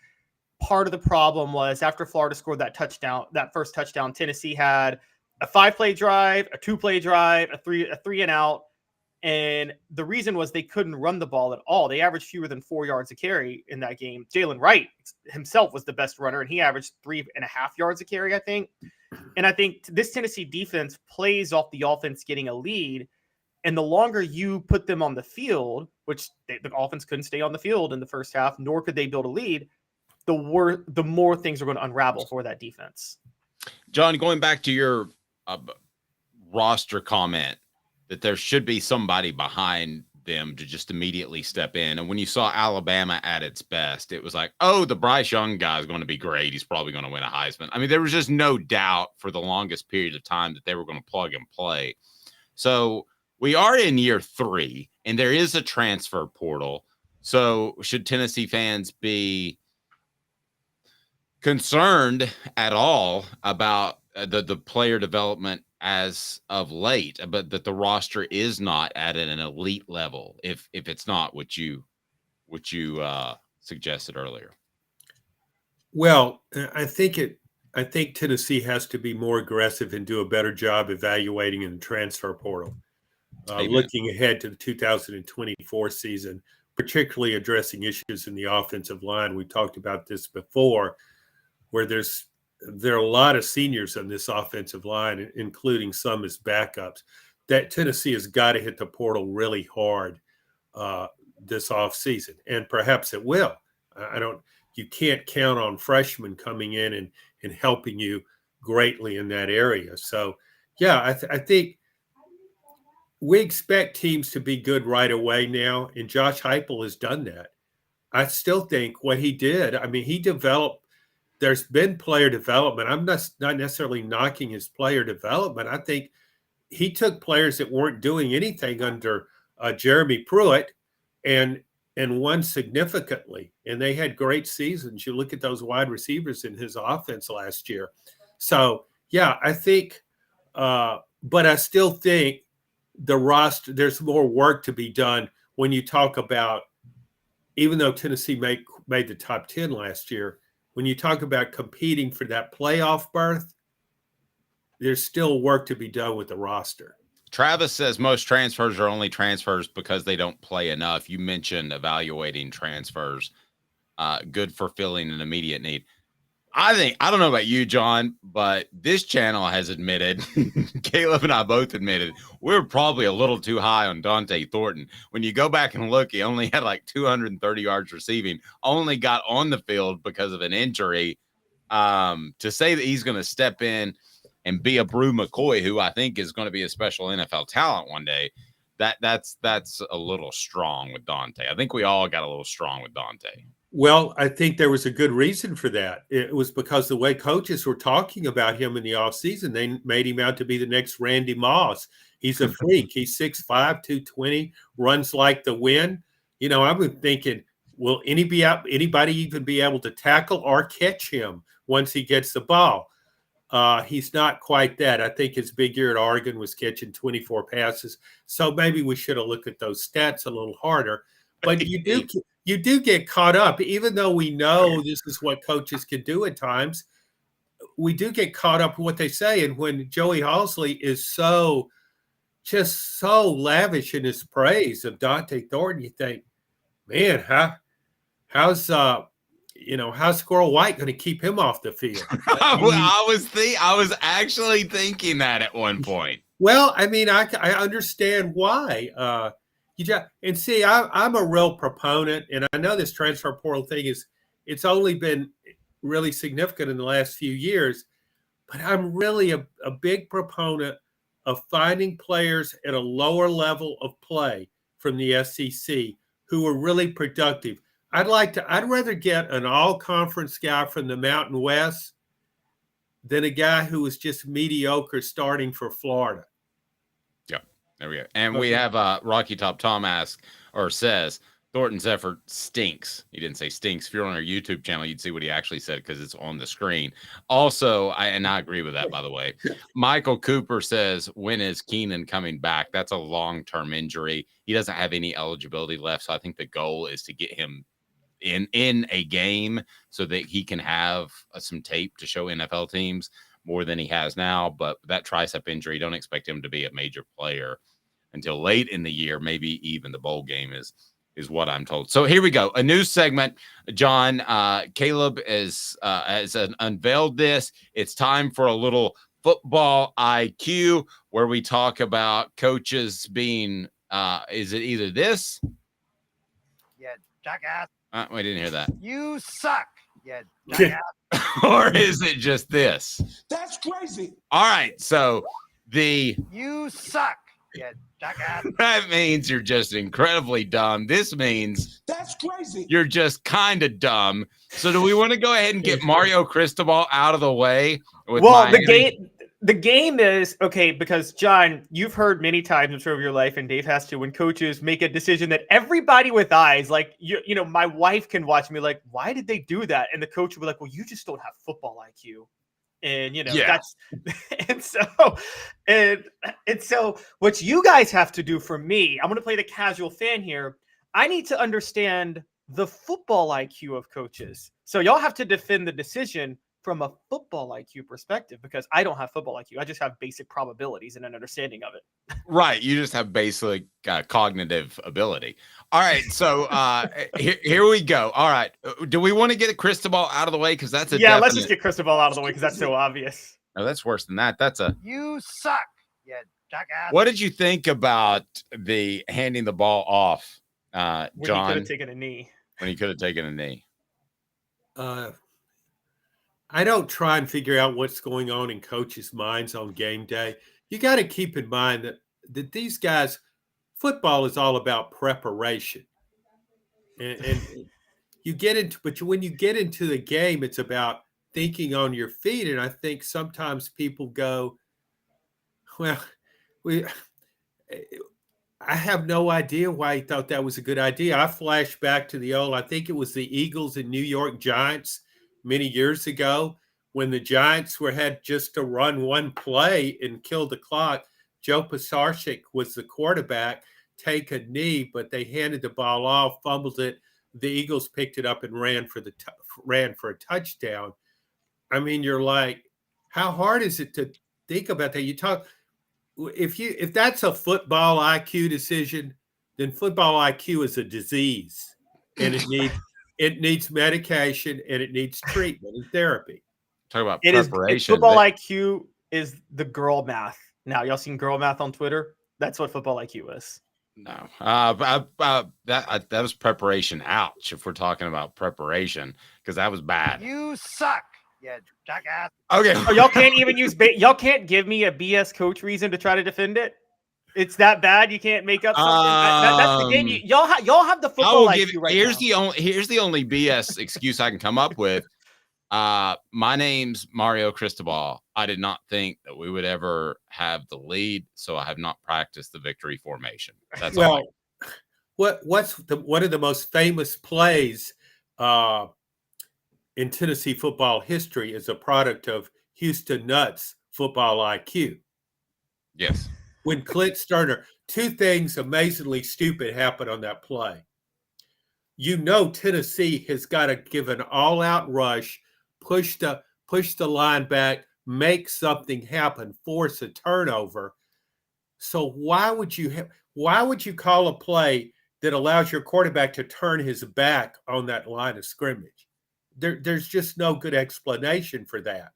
part of the problem was after Florida scored that first touchdown, Tennessee had a 5-play drive, a 2-play drive, a three and out. And the reason was they couldn't run the ball at all. They averaged fewer than 4 yards a carry in that game. Jalen Wright himself was the best runner, and he averaged 3.5 yards a carry, I think. And I think this Tennessee defense plays off the offense getting a lead. And the longer you put them on the field, which the offense couldn't stay on the field in the first half, nor could they build a lead, the more things are going to unravel for that defense. John, going back to your roster comment that there should be somebody behind them to just immediately step in. And when you saw Alabama at its best, it was like, oh, the Bryce Young guy is going to be great. He's probably going to win a Heisman. I mean, there was just no doubt for the longest period of time that they were going to plug and play. So we are in year 3 and there is a transfer portal. So should Tennessee fans be concerned at all about the player development as of late, but that the roster is not at an elite level if it's not what you suggested earlier? Well, I think Tennessee has to be more aggressive and do a better job evaluating in the transfer portal. Looking ahead to the 2024 season, particularly addressing issues in the offensive line. We talked about this before, where there are a lot of seniors on this offensive line, including some as backups, that Tennessee has got to hit the portal really hard this offseason. And perhaps it will. You can't count on freshmen coming in and helping you greatly in that area. So, yeah, I think we expect teams to be good right away now, and Josh Heupel has done that. I still think what he did, I mean, he developed. There's been player development. I'm not necessarily knocking his player development. I think he took players that weren't doing anything under Jeremy Pruitt and won significantly. And they had great seasons. You look at those wide receivers in his offense last year. So, yeah, I think, but I still think the roster, there's more work to be done when you talk about, even though Tennessee made the top 10 last year, when you talk about competing for that playoff berth, there's still work to be done with the roster. Travis says most transfers are only transfers because they don't play enough. You mentioned evaluating transfers, good for filling an immediate need. I don't know about you, John, but this channel has admitted, Caleb and I both admitted, we're probably a little too high on Dante Thornton. When you go back and look, he only had like 230 yards receiving, only got on the field because of an injury. To say that he's going to step in and be a Brew McCoy, who I think is going to be a special NFL talent one day, that's a little strong with Dante. I think we all got a little strong with Dante. Well, I think there was a good reason for that. It was because the way coaches were talking about him in the offseason, they made him out to be the next Randy Moss. He's a freak. He's 6'5", 220, runs like the wind. You know, I've been thinking, will anybody even be able to tackle or catch him once he gets the ball? He's not quite that. I think his big year at Oregon was catching 24 passes. So maybe we should have looked at those stats a little harder. But you do get caught up, even though we know this is what coaches can do at times. We do get caught up in what they say. And when Joey Halsley is just so lavish in his praise of Dante Thornton, you think, man, how's Squirrel White going to keep him off the field? I was actually thinking that at one point. Well, I mean, I understand why. And see, I'm a real proponent, and I know this transfer portal thing it's only been really significant in the last few years, but I'm really a big proponent of finding players at a lower level of play from the SEC who are really productive. I'd rather get an all-conference guy from the Mountain West than a guy who was just mediocre starting for Florida. There we go. And we have Rocky Top Tom says, Thornton's effort stinks. He didn't say stinks. If you're on our YouTube channel, you'd see what he actually said because it's on the screen. Also, I agree with that, by the way. Michael Cooper says, when is Keenan coming back? That's a long-term injury. He doesn't have any eligibility left, so I think the goal is to get him in a game so that he can have some tape to show NFL teams more than he has now. But that tricep injury, don't expect him to be a major player until late in the year, maybe even the bowl game is what I'm told. So here we go. A new segment, John. Caleb has unveiled this. It's time for a little football IQ where we talk about coaches being, is it either this? Yeah, jackass. We didn't hear that. You suck. Yeah, jackass. Or is it just this? That's crazy. All right. So you suck. Yeah, jackass. That means you're just incredibly dumb. This means that's crazy. You're just kind of dumb. So do we want to go ahead and get Mario Cristobal out of the way? Well, the game is okay because John, you've heard many times I'm sure of your life, and Dave has to, when coaches make a decision that everybody with eyes, like you know, my wife can watch me like, why did they do that? And the coach will be like, well, you just don't have football IQ. And that's and so what you guys have to do for me, I'm going to play the casual fan here. I need to understand the football IQ of coaches. So y'all have to defend the decision from a football IQ perspective because I don't have football IQ. I just have basic probabilities and an understanding of it. Right. You just have basic cognitive ability. All right. So here we go. All right. Do we want to get a Cristobal out of the way? Because that's let's just get Cristobal out of the way because that's so obvious. No, that's worse than that. That's you suck. Yeah, jackass. What did you think about the handing the ball off, John? When he could have taken a knee. When he could have taken a knee. I don't try and figure out what's going on in coaches' minds on game day. You got to keep in mind that these guys, football is all about preparation. And you get into, but when you get into the game, it's about thinking on your feet. And I think sometimes people go, well, I have no idea why he thought that was a good idea. I flash back to I think it was the Eagles and New York Giants many years ago when the Giants had just to run one play and kill the clock. Joe Pisarcik was the quarterback, take a knee, but they handed the ball off, fumbled it. The Eagles picked it up and ran for a touchdown. I mean, you're like, how hard is it to think about that? You talk if that's a football IQ decision, then football IQ is a disease, and it needs medication and it needs treatment and therapy. Talk about preparation. Football IQ is the girl math. Now, y'all seen girl math on Twitter? That's what football IQ is. No, that was preparation. Ouch! If we're talking about preparation, because that was bad. You suck, you jackass. Okay, oh, y'all can't even use. Y'all can't give me a BS coach reason to try to defend it. It's that bad. You can't make up something. That's the game. Y'all have the football IQ right now. Here's the only BS excuse I can come up with. My name's Mario Cristobal. I did not think that we would ever have the lead, so I have not practiced the victory formation. That's all. What's one of the most famous plays in Tennessee football history is a product of Houston Nutt's football IQ. Yes. When Clint Sterner, two things amazingly stupid happened on that play. Tennessee has got to give an all-out rush, push the line back, make something happen, force a turnover. So why would you call a play that allows your quarterback to turn his back on that line of scrimmage? There's just no good explanation for that.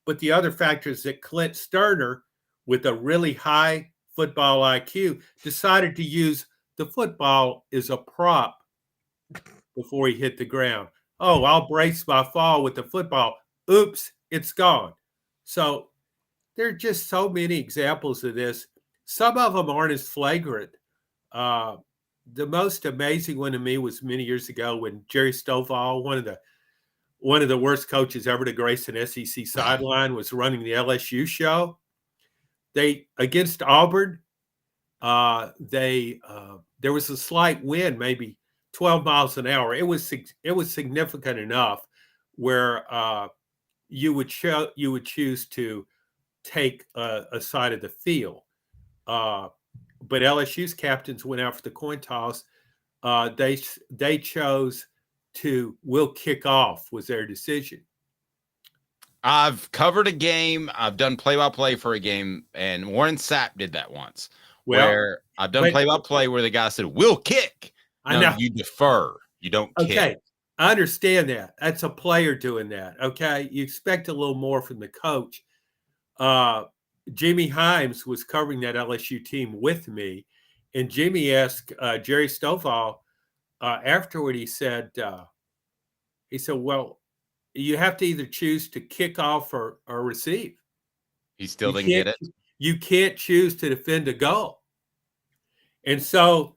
But the other factor is that Clint Sterner, with a really high football IQ, decided to use the football as a prop before he hit the ground. Oh, I'll brace my fall with the football. Oops, it's gone. So there are just so many examples of this. Some of them aren't as flagrant. The most amazing one to me was many years ago when Jerry Stovall, one of the worst coaches ever to grace an SEC sideline, was running the LSU show. They against Auburn, there was a slight wind, maybe 12 miles an hour. It was significant enough where you would choose to take a side of the field. But LSU's captains went out for the coin toss. They chose to will kick off was their decision. I've covered a game. I've done play-by-play for a game, and Warren Sapp did that once. Where I've done play-by-play where the guy said, "We'll kick." No, I know. You defer. You don't kick. Okay, I understand that. That's a player doing that. Okay, you expect a little more from the coach. Jimmy Himes was covering that LSU team with me, and Jimmy asked Jerry Stovall afterward. He said, "Well, you have to either choose to kick off or receive." He still didn't get it. You can't choose to defend a goal. And so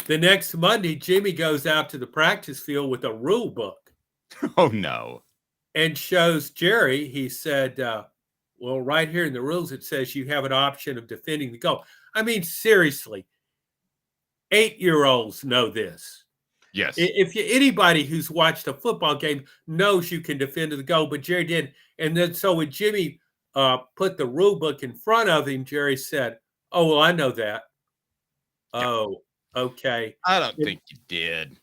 the next Monday, Jimmy goes out to the practice field with a rule book. Oh, no. And shows Jerry, he said, well, right here in the rules, it says you have an option of defending the goal. I mean, seriously, 8-year-olds know this. Yes. Anybody who's watched a football game knows you can defend the goal, but Jerry didn't. And then so when Jimmy put the rule book in front of him, Jerry said, "Oh, well, I know that." Yeah. Oh, okay. I don't think you did.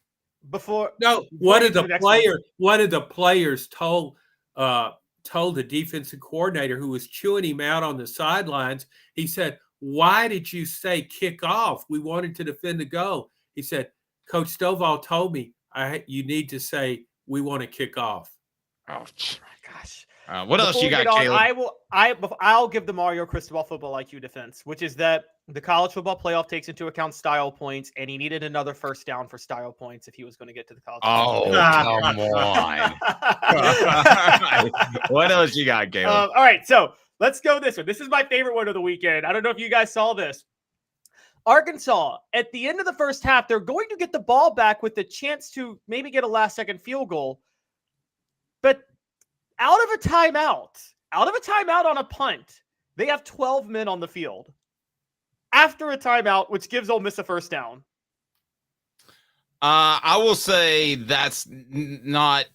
One of the players told the defensive coordinator who was chewing him out on the sidelines. He said, "Why did you say kick off? We wanted to defend the goal." He said, "Coach Stovall told me you need to say we want to kick off." Oh my gosh! What else you got, Caleb? I'll give the Mario Cristobal football IQ defense, which is that the college football playoff takes into account style points, and he needed another first down for style points if he was going to get to the college. Oh, come on! What else you got, Caleb? All right, so let's go this one. This is my favorite one of the weekend. I don't know if you guys saw this. Arkansas, at the end of the first half, they're going to get the ball back with the chance to maybe get a last-second field goal. But out of a timeout on a punt, they have 12 men on the field. After a timeout, which gives Ole Miss a first down. I will say that's not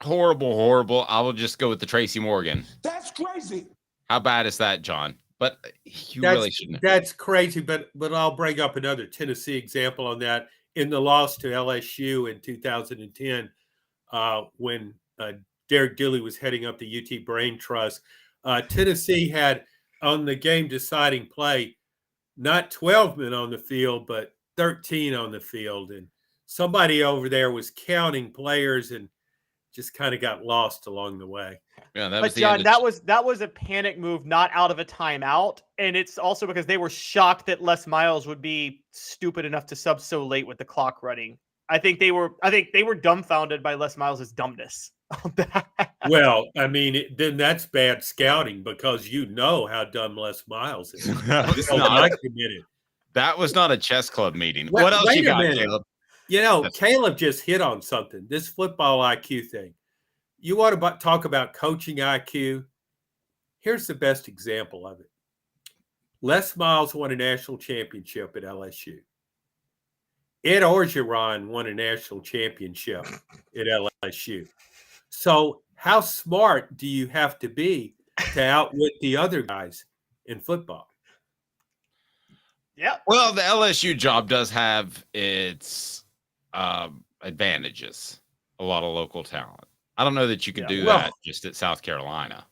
Horrible, horrible. I will just go with the Tracy Morgan. That's crazy. How bad is that, John? But you That's, really shouldn't. That's crazy, but I'll bring up another Tennessee example on that. In the loss to LSU in 2010, when Derek Dooley was heading up the UT Brain Trust, Tennessee had on the game-deciding play not 12 men on the field, but 13 on the field. And somebody over there was counting players and just kind of got lost along the way. Yeah, that but John, that was a panic move, not out of a timeout, and it's also because they were shocked that Les Miles would be stupid enough to sub so late with the clock running. I think they were dumbfounded by Les Miles' dumbness. Well, I mean, then that's bad scouting because you know how dumb Les Miles is. That was not a chess club meeting. What else you got, Caleb? You know, Caleb just hit on something. This football IQ thing. You want to talk about coaching IQ? Here's the best example of it. Les Miles won a national championship at LSU. Ed Orgeron won a national championship at LSU. So how smart do you have to be to outwit the other guys in football? Yeah. Well, the LSU job does have its advantages. A lot of local talent. I don't know that you can do that just at South Carolina.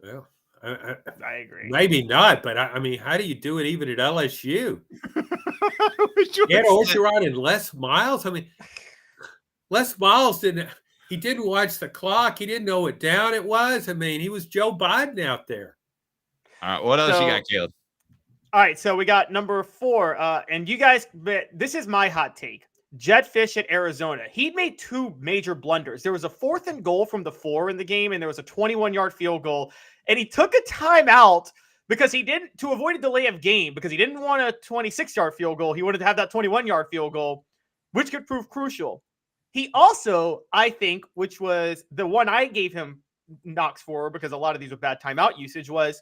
Well, I agree. Maybe not, but I mean, how do you do it even at LSU? Ed Orgeron and Les Miles. I mean, Les Miles didn't watch the clock. He didn't know what down it was. I mean, he was Joe Biden out there. All right, what else you got, Caleb? All right, so we got number 4, and you guys, this is my hot take. Jed Fish at Arizona. He made 2 major blunders. There was a 4th and goal from the 4 in the game, and there was a 21-yard field goal. And he took a timeout because to avoid a delay of game, because he didn't want a 26-yard field goal. He wanted to have that 21-yard field goal, which could prove crucial. He also, I think, which was the one I gave him knocks for, because a lot of these were bad timeout usage, was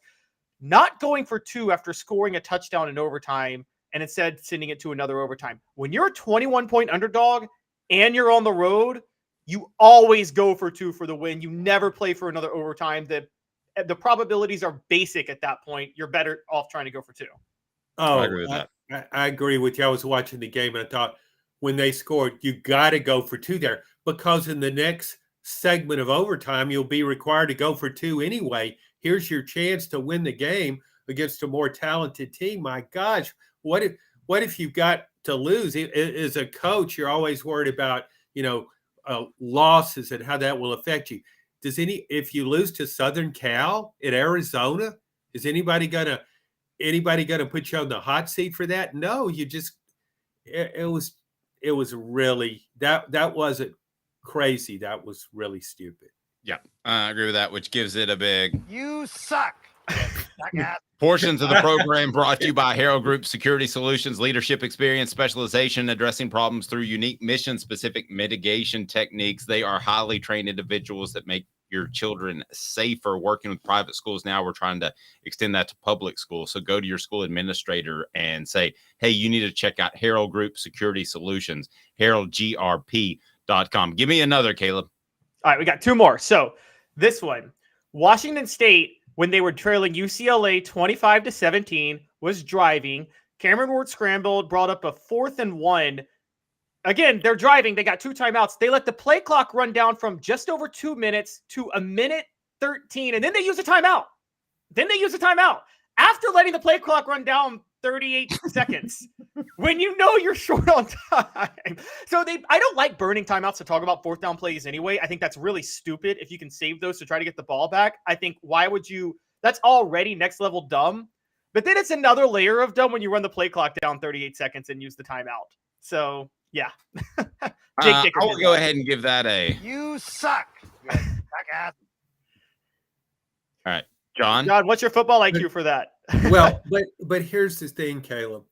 not going for 2 after scoring a touchdown in overtime and instead sending it to another overtime. When you're a 21-point underdog and you're on the road, you always go for 2 for the win. You never play for another overtime. The probabilities are basic at that point. You're better off trying to go for 2. Oh, I agree with that. I agree with you. I was watching the game and I thought when they scored, you got to go for 2 there, because in the next segment of overtime, you'll be required to go for 2 anyway. Here's your chance to win the game against a more talented team. My gosh, what if you've got to lose? As a coach, you're always worried about, losses and how that will affect you. If you lose to Southern Cal in Arizona, is anybody gonna put you on the hot seat for that? No, it was really that wasn't crazy. That was really stupid. Yeah, I agree with that, which gives it a big You suck. Portions of the program brought to you by Harold Group Security Solutions, leadership experience, specialization, addressing problems through unique mission-specific mitigation techniques. They are highly trained individuals that make your children safer. Working with private schools now, we're trying to extend that to public schools. So go to your school administrator and say, hey, you need to check out Harold Group Security Solutions, haroldgrp.com. Give me another, Caleb. All right, we got 2 more. So this one, Washington State, when they were trailing UCLA 25-17, was driving. Cameron Ward scrambled, brought up a 4th and 1. Again, they're driving. They got 2 timeouts. They let the play clock run down from just over 2 minutes to 1:13, and then they use a timeout. After letting the play clock run down 38 seconds, when you know you're short on time. So I don't like burning timeouts to talk about 4th down plays anyway. I think that's really stupid if you can save those to try to get the ball back. I think, why would you? That's already next level dumb. But then it's another layer of dumb when you run the play clock down 38 seconds and use the timeout. So, yeah. I will go ahead and give that a... You suck. You suck. All right. John, what's your football IQ for that? Well, but here's the thing, Caleb.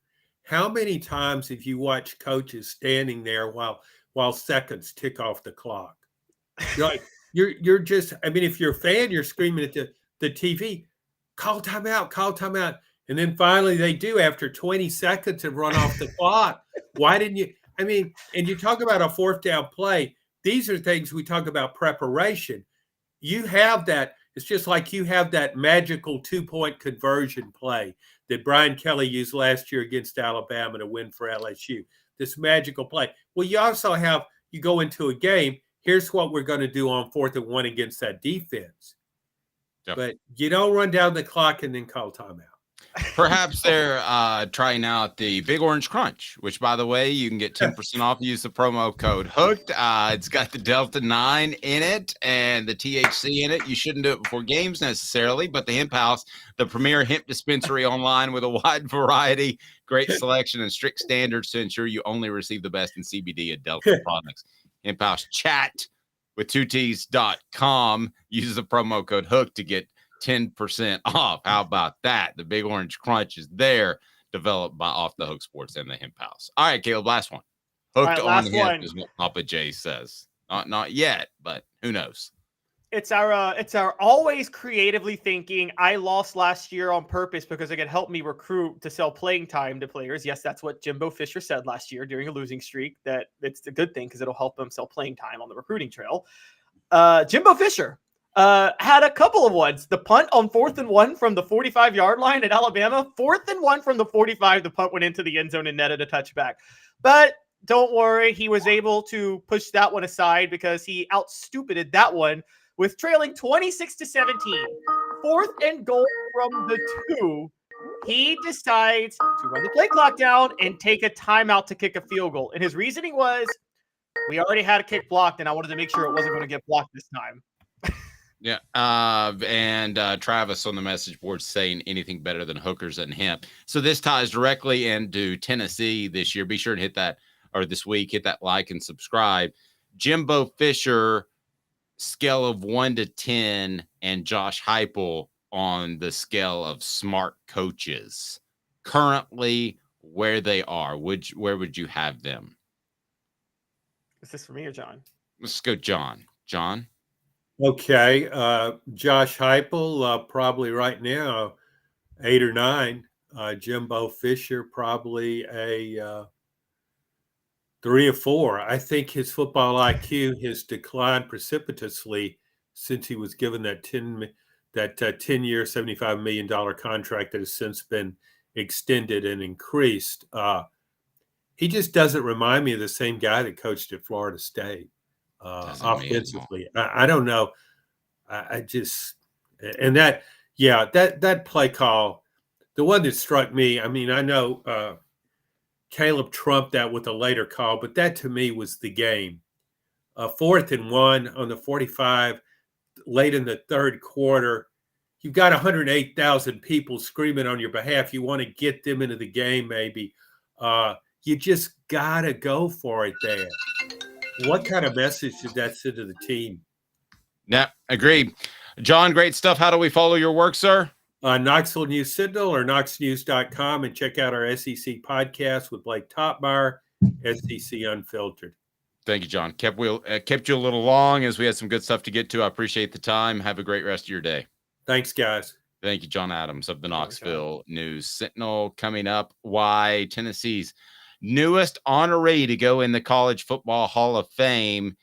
How many times have you watched coaches standing there while seconds tick off the clock? You're just, I mean, if you're a fan, you're screaming at the TV, call timeout. And then finally they do after 20 seconds and run off the clock. Why didn't you? I mean, and you talk about a 4th down play. these are things we talk about preparation. You have that. It's just like you have that magical 2-point conversion play that Brian Kelly used last year against Alabama to win for LSU. This magical play. Well, you also have, you go into a game, here's what we're going to do on 4th and 1 against that defense. Yep. But you don't run down the clock and then call timeout. Perhaps they're trying out the Big Orange Crunch, which, by the way, you can get 10% off. Use the promo code HOOKED. It's got the Delta 9 in it and the THC in it. You shouldn't do it before games necessarily, but the Hemp House, the premier hemp dispensary online with a wide variety, great selection, and strict standards to ensure you only receive the best in CBD and Delta products. Hemp House chat with 2Ts.com. Use the promo code HOOKED to get 10% off. How about that? The Big Orange Crunch is there, developed by Off the Hook Sports and the Hemp House. All right, Caleb, last one. Hooked on the hemp is what Papa J says. Not yet, but who knows? It's our always creatively thinking. I lost last year on purpose because it could help me recruit to sell playing time to players. Yes, that's what Jimbo Fisher said last year during a losing streak, that it's a good thing because it'll help them sell playing time on the recruiting trail. Jimbo Fisher had a couple of ones. The punt on 4th and 1 from the 45-yard line at Alabama. 4th and 1 from the 45. The punt went into the end zone and netted a touchback. But don't worry, he was able to push that one aside because he outstupided that one with trailing 26-17. 4th and goal from the 2. He decides to run the play clock down and take a timeout to kick a field goal. And his reasoning was, we already had a kick blocked, and I wanted to make sure it wasn't going to get blocked this time. Yeah. And Travis on the message board saying anything better than hookers and hemp. So this ties directly into Tennessee this year. Be sure to hit that, or this week, hit that like and subscribe. Jimbo Fisher, scale of 1 to 10, and Josh Heupel on the scale of smart coaches. Currently, where they are, where would you have them? Is this for me or John? Let's go, John. John? Okay. Josh Heupel, probably right now, 8 or 9. Jimbo Fisher, probably a 3 or 4. I think his football IQ has declined precipitously since he was given that 10-year, $75 million contract that has since been extended and increased. He just doesn't remind me of the same guy that coached at Florida State. Offensively, I don't know. I just, and that play call, the one that struck me. I mean, I know Caleb trumped that with a later call, but that to me was the game. 4th and 1 on the 45, late in the third quarter. You've got 108,000 people screaming on your behalf. You want to get them into the game, maybe. You just gotta go for it there. What kind of message did that send to the team? Yeah, agreed. John, great stuff. How do we follow your work, sir? Knoxville News Sentinel or knoxnews.com, and check out our SEC podcast with Blake Topmeyer, SEC Unfiltered. Thank you, John. Kept you a little long as we had some good stuff to get to. I appreciate the time. Have a great rest of your day. Thanks, guys. Thank you, John Adams of the Knoxville News Sentinel. Coming up, why Tennessee's newest honoree to go in the College Football Hall of Fame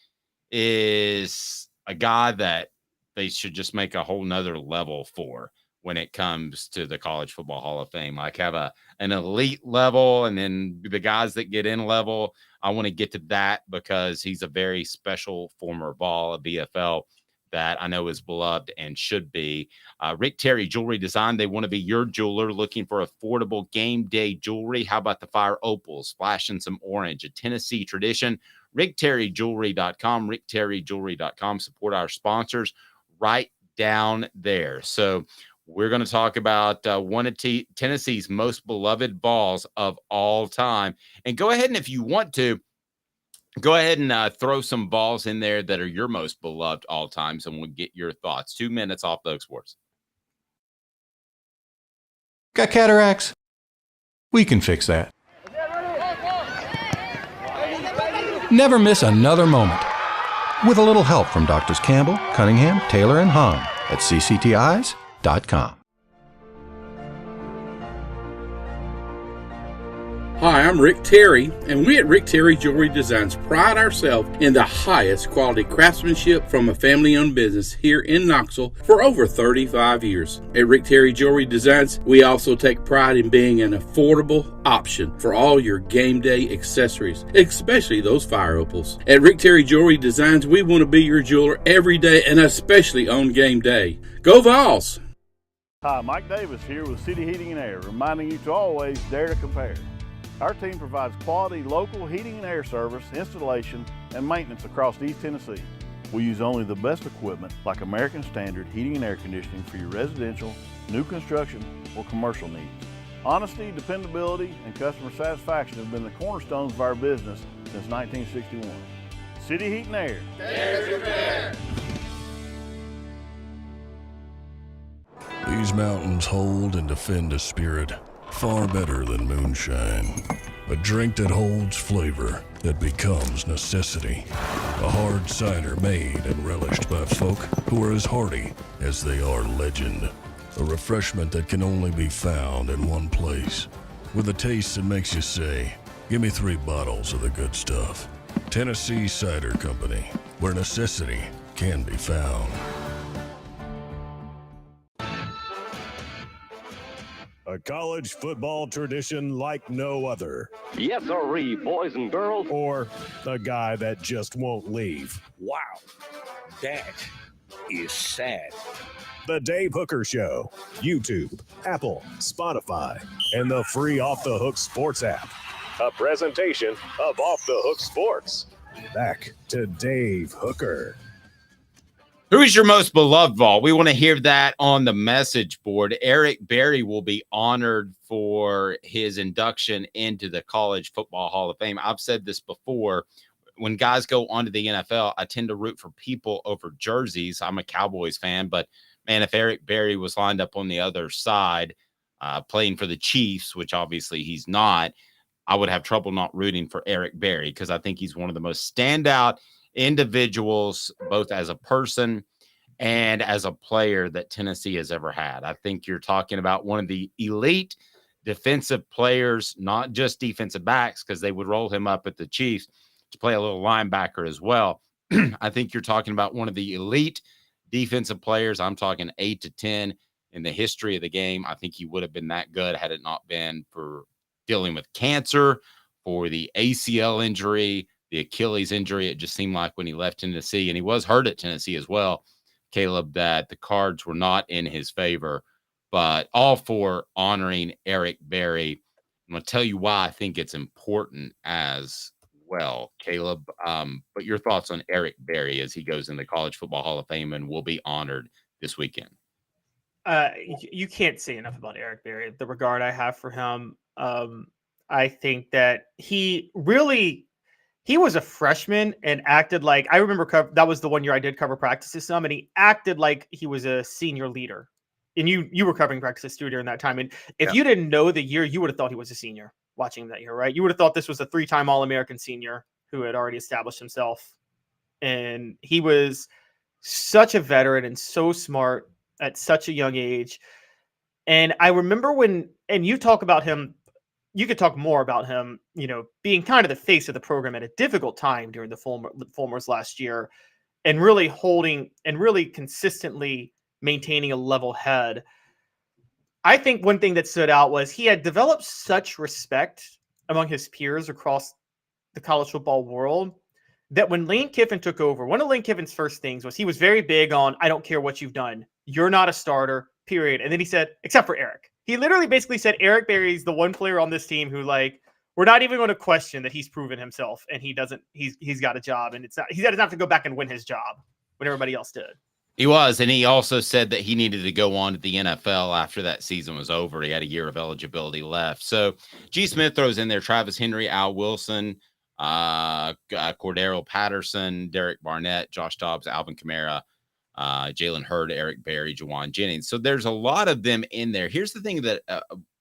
is a guy that they should just make a whole nother level for when it comes to the College Football Hall of Fame. Like have an elite level and then the guys that get in level. I want to get to that because he's a very special former Vol, a BFL that I know is beloved and should be. Rick Terry Jewelry Design. They want to be your jeweler looking for affordable game day jewelry. How about the Fire Opals, splashing some orange, a Tennessee tradition? RickTerryJewelry.com, RickTerryJewelry.com. Support our sponsors right down there. So we're going to talk about one of Tennessee's most beloved balls of all time. And go ahead and if you want to, go ahead and throw some balls in there that are your most beloved all times, and we'll get your thoughts. 2 minutes off the Hook Sports. Got cataracts? We can fix that. Never miss another moment. With a little help from Doctors Campbell, Cunningham, Taylor, and Hahn at cctis.com. Hi, I'm Rick Terry, and we at Rick Terry Jewelry Designs pride ourselves in the highest quality craftsmanship from a family-owned business here in Knoxville for over 35 years. At Rick Terry Jewelry Designs, we also take pride in being an affordable option for all your game day accessories, especially those fire opals. At Rick Terry Jewelry Designs, we want to be your jeweler every day and especially on game day. Go Vols! Hi, Mike Davis here with City Heating and Air, reminding you to always dare to compare. Our team provides quality local heating and air service, installation, and maintenance across East Tennessee. We use only the best equipment like American Standard heating and air conditioning for your residential, new construction, or commercial needs. Honesty, dependability, and customer satisfaction have been the cornerstones of our business since 1961. City Heat and Air. Dare to compare. These mountains hold and defend a spirit far better than moonshine. A drink that holds flavor, that becomes necessity. A hard cider made and relished by folk who are as hearty as they are legend. A refreshment that can only be found in one place. With a taste that makes you say, give me 3 bottles of the good stuff. Tennessee Cider Company, where necessity can be found. A college football tradition like no other. Yes, sirree, boys and girls. Or a guy that just won't leave. Wow, that is sad. The Dave Hooker Show. YouTube, Apple, Spotify, and the free Off the Hook Sports app. A presentation of Off the Hook Sports. Back to Dave Hooker. Who is your most beloved Vol? We want to hear that on the message board. Eric Berry will be honored for his induction into the College Football Hall of Fame. I've said this before. When guys go onto the NFL, I tend to root for people over jerseys. I'm a Cowboys fan, but man, if Eric Berry was lined up on the other side playing for the Chiefs, which obviously he's not, I would have trouble not rooting for Eric Berry because I think he's one of the most standout individuals, both as a person and as a player that Tennessee has ever had. I think you're talking about one of the elite defensive players, not just defensive backs, because they would roll him up at the Chiefs to play a little linebacker as well. I think you're talking about one of the elite defensive players. I'm talking 8 to 10 in the history of the game. I think he would have been that good had it not been for dealing with cancer, for the ACL injury, the Achilles injury. It just seemed like when he left Tennessee, and he was hurt at Tennessee as well, Caleb, that the cards were not in his favor. But all for honoring Eric Berry. I'm going to tell you why I think it's important as well, Caleb. But your thoughts on Eric Berry as he goes in the College Football Hall of Fame and will be honored this weekend. You can't say enough about Eric Berry, the regard I have for him. I think that he was a freshman and acted like, I remember that was the one year I did cover practices some, and he acted like he was a senior leader. And you were covering practices too during that time. And if you didn't know the year, you would have thought he was a senior watching him that year, right? You would have thought this was a 3-time All-American senior who had already established himself. And he was such a veteran and so smart at such a young age. And I remember and you talk about him, you could talk more about him, being kind of the face of the program at a difficult time during the Fulmers last year, and really holding and really consistently maintaining a level head. I think one thing that stood out was he had developed such respect among his peers across the college football world that when Lane Kiffin took over, one of Lane Kiffin's first things was he was very big on, I don't care what you've done. You're not a starter, period. And then he said, except for Eric. He literally basically said Eric Berry's the one player on this team who, we're not even going to question that he's proven himself and he's got a job, and he doesn't have to go back and win his job when everybody else did. He was, and he also said that he needed to go on to the NFL after that season was over. He had a year of eligibility left. So G. Smith throws in there Travis Henry, Al Wilson, Cordero Patterson, Derek Barnett, Josh Dobbs, Alvin Kamara, Jalen Hurd, Eric Berry, Jawan Jennings. So there's a lot of them in there. Here's the thing that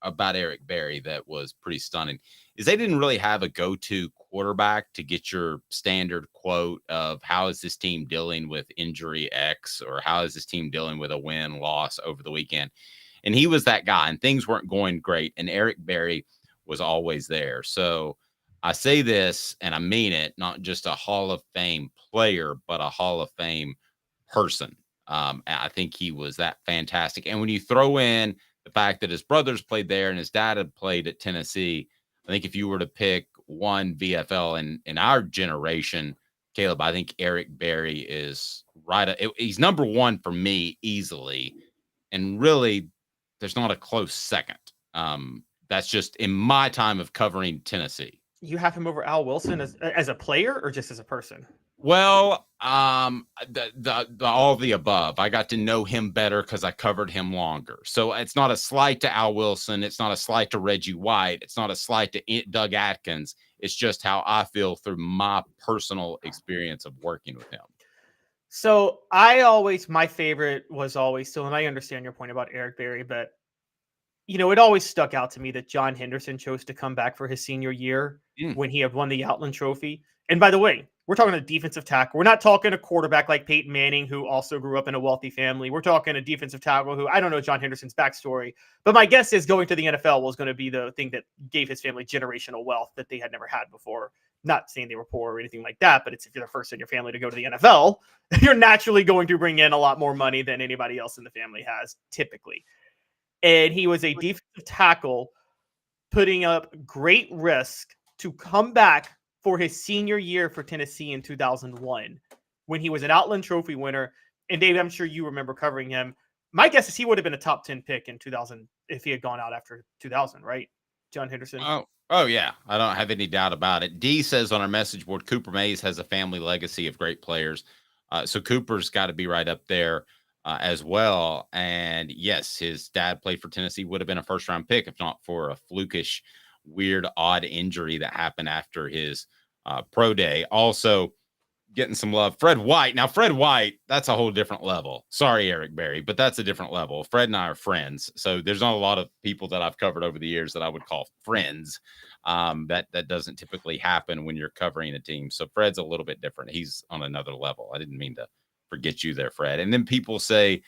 about Eric Berry that was pretty stunning is they didn't really have a go-to quarterback to get your standard quote of how is this team dealing with injury X or how is this team dealing with a win loss over the weekend. And he was that guy, and things weren't going great. And Eric Berry was always there. So I say this, and I mean it, not just a Hall of Fame player, but a Hall of Fame person. I think he was that fantastic. And when you throw in the fact that his brothers played there and his dad had played at Tennessee, I think if you were to pick one VFL in our generation, Caleb, I think Eric Berry is right. He's number one for me easily. And really, there's not a close second. That's just in my time of covering Tennessee. You have him over Al Wilson as a player or just as a person? Well, the all the above. I got to know him better because I covered him longer. So it's not a slight to Al Wilson. It's not a slight to Reggie White. It's not a slight to Doug Atkins. It's just how I feel through my personal experience of working with him. So my favorite was always still, and I understand your point about Eric Berry, but it always stuck out to me that John Henderson chose to come back for his senior year when he had won the Outland Trophy. And by the way, we're talking a defensive tackle. We're not talking a quarterback like Peyton Manning, who also grew up in a wealthy family. We're talking a defensive tackle who, I don't know John Henderson's backstory, but my guess is going to the NFL was going to be the thing that gave his family generational wealth that they had never had before. Not saying they were poor or anything like that, but if you're the first in your family to go to the NFL, you're naturally going to bring in a lot more money than anybody else in the family has typically. And he was a defensive tackle putting up great risk to come back for his senior year for Tennessee in 2001 when he was an Outland Trophy winner. And Dave, I'm sure you remember covering him. My guess is he would have been a top 10 pick in 2000 if he had gone out after 2000, right? John Henderson. Oh yeah. I don't have any doubt about it. D says on our message board, Cooper Mays has a family legacy of great players. So Cooper's got to be right up there as well. And yes, his dad played for Tennessee, would have been a first round pick if not for a flukish, weird, odd injury that happened after his pro day. Also getting some love, Fred White. Now, Fred White, that's a whole different level. Sorry, Eric Berry, but that's a different level. Fred and I are friends. So there's not a lot of people that I've covered over the years that I would call friends. That doesn't typically happen when you're covering a team. So Fred's a little bit different. He's on another level. I didn't mean to forget you there, Fred. And then people say,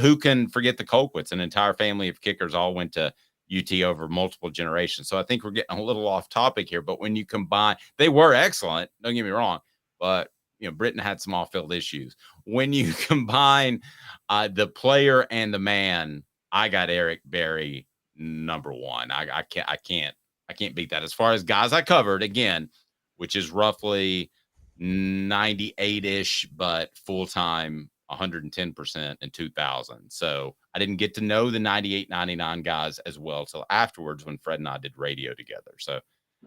who can forget the Colquitts? An entire family of kickers all went to UT over multiple generations. So I think we're getting a little off topic here, but when you combine, they were excellent. Don't get me wrong, but Britain had some off-field issues. When you combine the player and the man, I got Eric Berry number one. I can't beat that. As far as guys I covered, again, which is roughly 98-ish, but full-time 110% in 2000. So I didn't get to know the 98, 99 guys as well till afterwards when Fred and I did radio together. So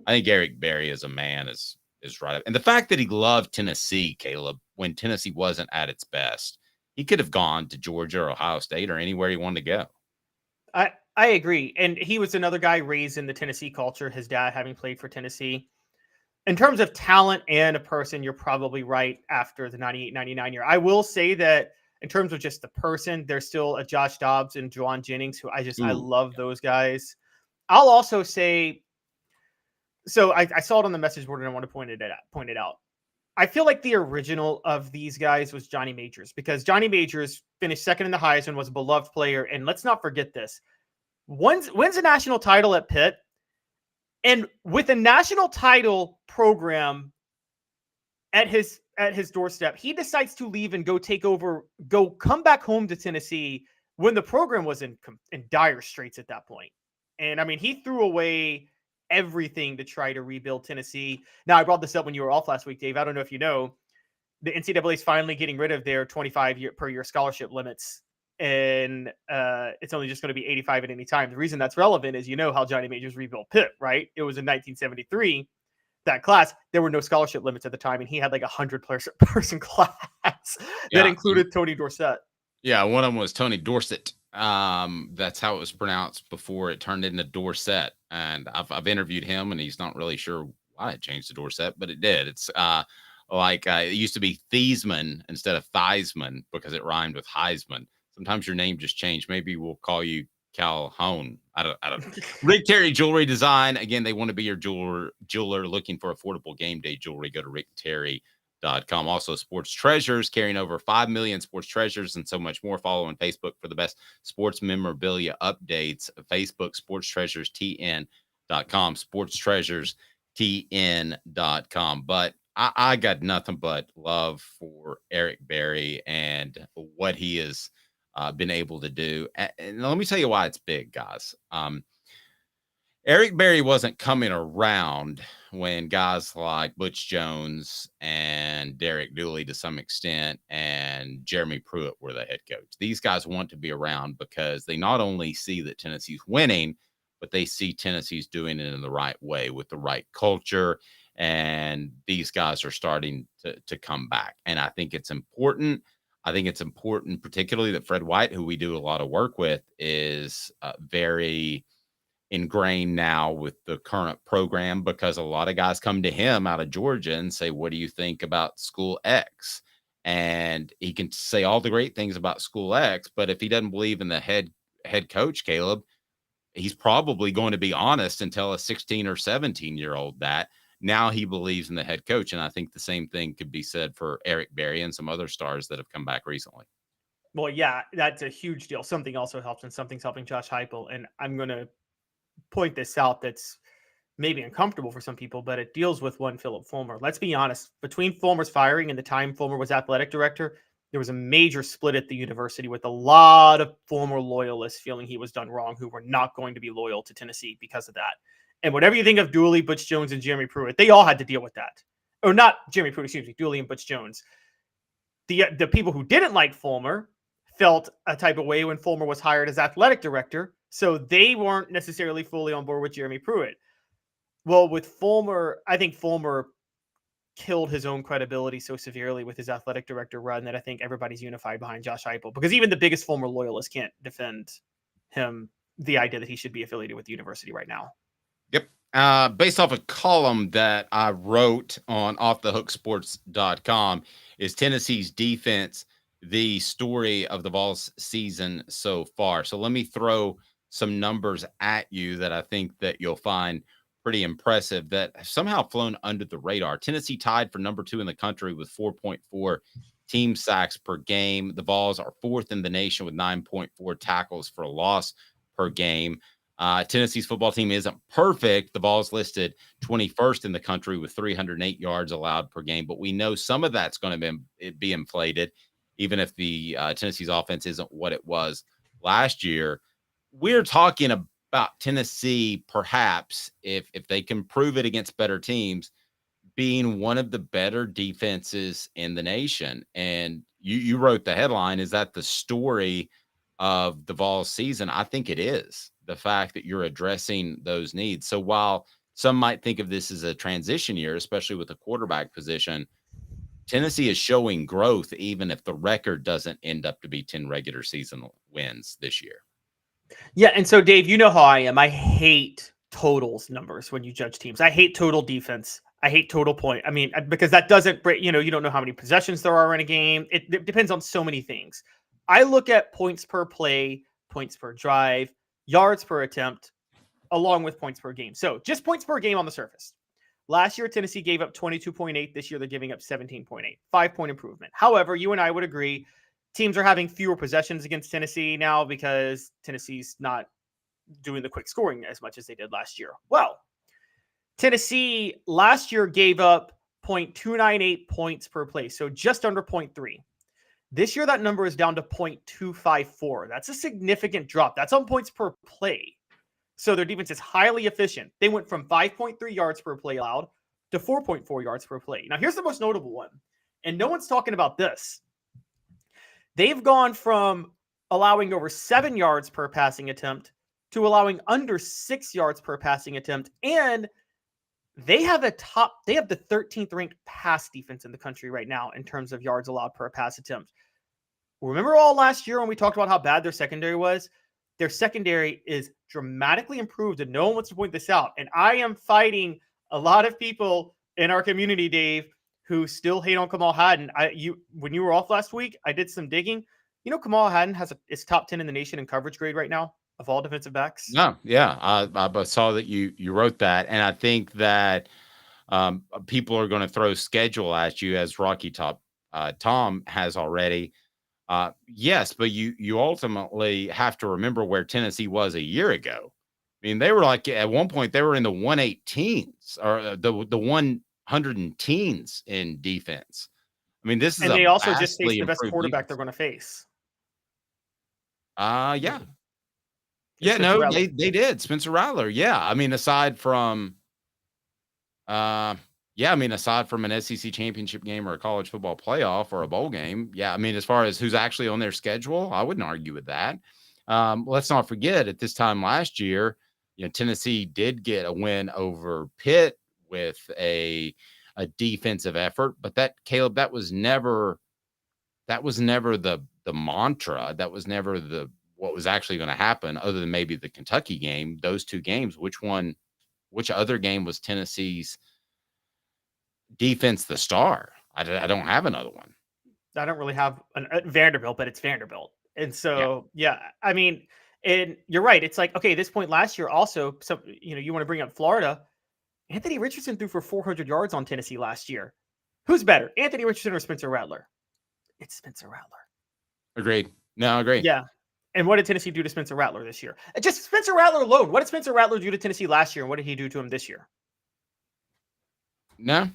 I think Eric Berry as a man is right up. And the fact that he loved Tennessee, Caleb, when Tennessee wasn't at its best, he could have gone to Georgia or Ohio State or anywhere he wanted to go. I agree. And he was another guy raised in the Tennessee culture, his dad having played for Tennessee. In terms of talent and a person, you're probably right after the 98-99 year. I will say that in terms of just the person, there's still a Josh Dobbs and Juwan Jennings, who I love those guys. I'll also say, so I saw it on the message board and I want to point it out. I feel like the original of these guys was Johnny Majors, because Johnny Majors finished second in the Heisman, was a beloved player. And let's not forget this. Wins a national title at Pitt. And with a national title program at his doorstep, he decides to leave and come back home to Tennessee when the program was in dire straits at that point. And I mean, he threw away everything to try to rebuild Tennessee. Now, I brought this up when you were off last week, Dave. I don't know if you know, the NCAA is finally getting rid of their 25 per year scholarship limits. And it's only just going to be 85 at any time. The reason that's relevant is how Johnny Majors rebuilt Pitt, right? It was in 1973, that class. There were no scholarship limits at the time, and he had like 100-person class that included Tony Dorsett. Yeah, one of them was Tony Dorsett. That's how it was pronounced before it turned into Dorsett. And I've interviewed him, and he's not really sure why it changed to Dorsett, but it did. It's it used to be Thiesman instead of Theismann because it rhymed with Heisman. Sometimes your name just changed. Maybe we'll call you Calhoun. I don't. Rick Terry Jewelry Design. Again, they want to be your jeweler looking for affordable game day jewelry. Go to rickterry.com. Also, Sports Treasures, carrying over 5 million sports treasures and so much more. Follow on Facebook for the best sports memorabilia updates. Facebook Sports Treasures TN. sportstreasurestn.com. But I got nothing but love for Eric Berry and what he has been able to do. And let me tell you why it's big, guys. Eric Berry wasn't coming around when guys like Butch Jones and Derek Dooley, to some extent, and Jeremy Pruitt were the head coach. These guys want to be around because they not only see that Tennessee's winning, but they see Tennessee's doing it in the right way with the right culture. And these guys are starting to come back. And I think it's important. I think it's important, particularly that Fred White, who we do a lot of work with, is very ingrained now with the current program, because a lot of guys come to him out of Georgia and say, what do you think about school X? And he can say all the great things about school X, but if he doesn't believe in the head coach, Caleb, he's probably going to be honest and tell a 16 or 17-year-old that. Now he believes in the head coach. And I think the same thing could be said for Eric Berry and some other stars that have come back recently. Well, yeah, that's a huge deal. Something also helps, and something's helping Josh Heupel. And I'm going to point this out that's maybe uncomfortable for some people, but it deals with one Philip Fulmer. Let's be honest. Between Fulmer's firing and the time Fulmer was athletic director, there was a major split at the university with a lot of former loyalists feeling he was done wrong, who were not going to be loyal to Tennessee because of that. And whatever you think of Dooley, Butch Jones, and Jeremy Pruitt, they all had to deal with that. Or not Jeremy Pruitt, excuse me, Dooley and Butch Jones. The people who didn't like Fulmer felt a type of way when Fulmer was hired as athletic director, so they weren't necessarily fully on board with Jeremy Pruitt. Well, with Fulmer, I think Fulmer killed his own credibility so severely with his athletic director run that I think everybody's unified behind Josh Heupel, because even the biggest Fulmer loyalist can't defend him, the idea that he should be affiliated with the university right now. Yep. Based off a column that I wrote on offthehooksports.com, is Tennessee's defense the story of the Vols season so far. So let me throw some numbers at you that I think that you'll find pretty impressive, that have somehow flown under the radar. Tennessee tied for number 2 in the country with 4.4 team sacks per game. The Vols are 4th in the nation with 9.4 tackles for a loss per game. Tennessee's football team isn't perfect. The Vols listed 21st in the country with 308 yards allowed per game, but we know some of that's going to be inflated, even if the Tennessee's offense isn't what it was last year. We're talking about Tennessee, perhaps, if they can prove it against better teams, being one of the better defenses in the nation. And you wrote the headline, is that the story of the Vols season? I think it is, the fact that you're addressing those needs. So while some might think of this as a transition year, especially with the quarterback position, Tennessee is showing growth, even if the record doesn't end up to be 10 regular season wins this year. Yeah, and so, Dave, you know how I am. I hate totals numbers when you judge teams. I hate total defense. I hate total point. I mean, because that doesn't, you don't know how many possessions there are in a game. It depends on so many things. I look at points per play, points per drive, yards per attempt, along with points per game. So just points per game on the surface. Last year, Tennessee gave up 22.8. This year, they're giving up 17.8. 5-point improvement. However, you and I would agree, teams are having fewer possessions against Tennessee now because Tennessee's not doing the quick scoring as much as they did last year. Well, Tennessee last year gave up 0.298 points per play, so just under 0.3. This year, that number is down to 0.254. That's a significant drop. That's on points per play. So their defense is highly efficient. They went from 5.3 yards per play allowed to 4.4 yards per play. Now, here's the most notable one, and no one's talking about this. They've gone from allowing over 7 yards per passing attempt to allowing under 6 yards per passing attempt, and they have the 13th ranked pass defense in the country right now in terms of yards allowed per pass attempt. Remember all last year when we talked about how bad their secondary was? Their secondary is dramatically improved, and no one wants to point this out. And I am fighting a lot of people in our community, Dave, who still hate on Kamal Hadden. When you were off last week, I did some digging. You know, Kamal Hadden is top 10 in the nation in coverage grade right now of all defensive backs. No, yeah, I saw that you wrote that, and I think that people are going to throw schedule at you, as Rocky Tom has already. Yes, but you ultimately have to remember where Tennessee was a year ago. I mean, they were like at one point they were in the 118s or the 110s in defense. I mean, this is And they also just vastly faced the best improved quarterback defense. they're going to face. Yeah. It's Yeah, Spencer no, Rattler. they did. Spencer Rattler. Yeah. I mean, aside from aside from an SEC championship game or a college football playoff or a bowl game, yeah, I mean, as far as who's actually on their schedule, I wouldn't argue with that. Let's not forget at this time last year, Tennessee did get a win over Pitt with a defensive effort, but that was never the mantra. That was never what was actually going to happen, other than maybe the Kentucky game. Those two games, which other game was Tennessee's defense the star? I don't have another one. I don't really have Vanderbilt, but it's Vanderbilt. And so, yeah, I mean, and you're right. It's like, okay, this point last year also, so, you want to bring up Florida. Anthony Richardson threw for 400 yards on Tennessee last year. Who's better, Anthony Richardson or Spencer Rattler? It's Spencer Rattler. Agreed. No, agreed. Yeah. And what did Tennessee do to Spencer Rattler this year? Just Spencer Rattler alone. What did Spencer Rattler do to Tennessee last year? And what did he do to him this year? No,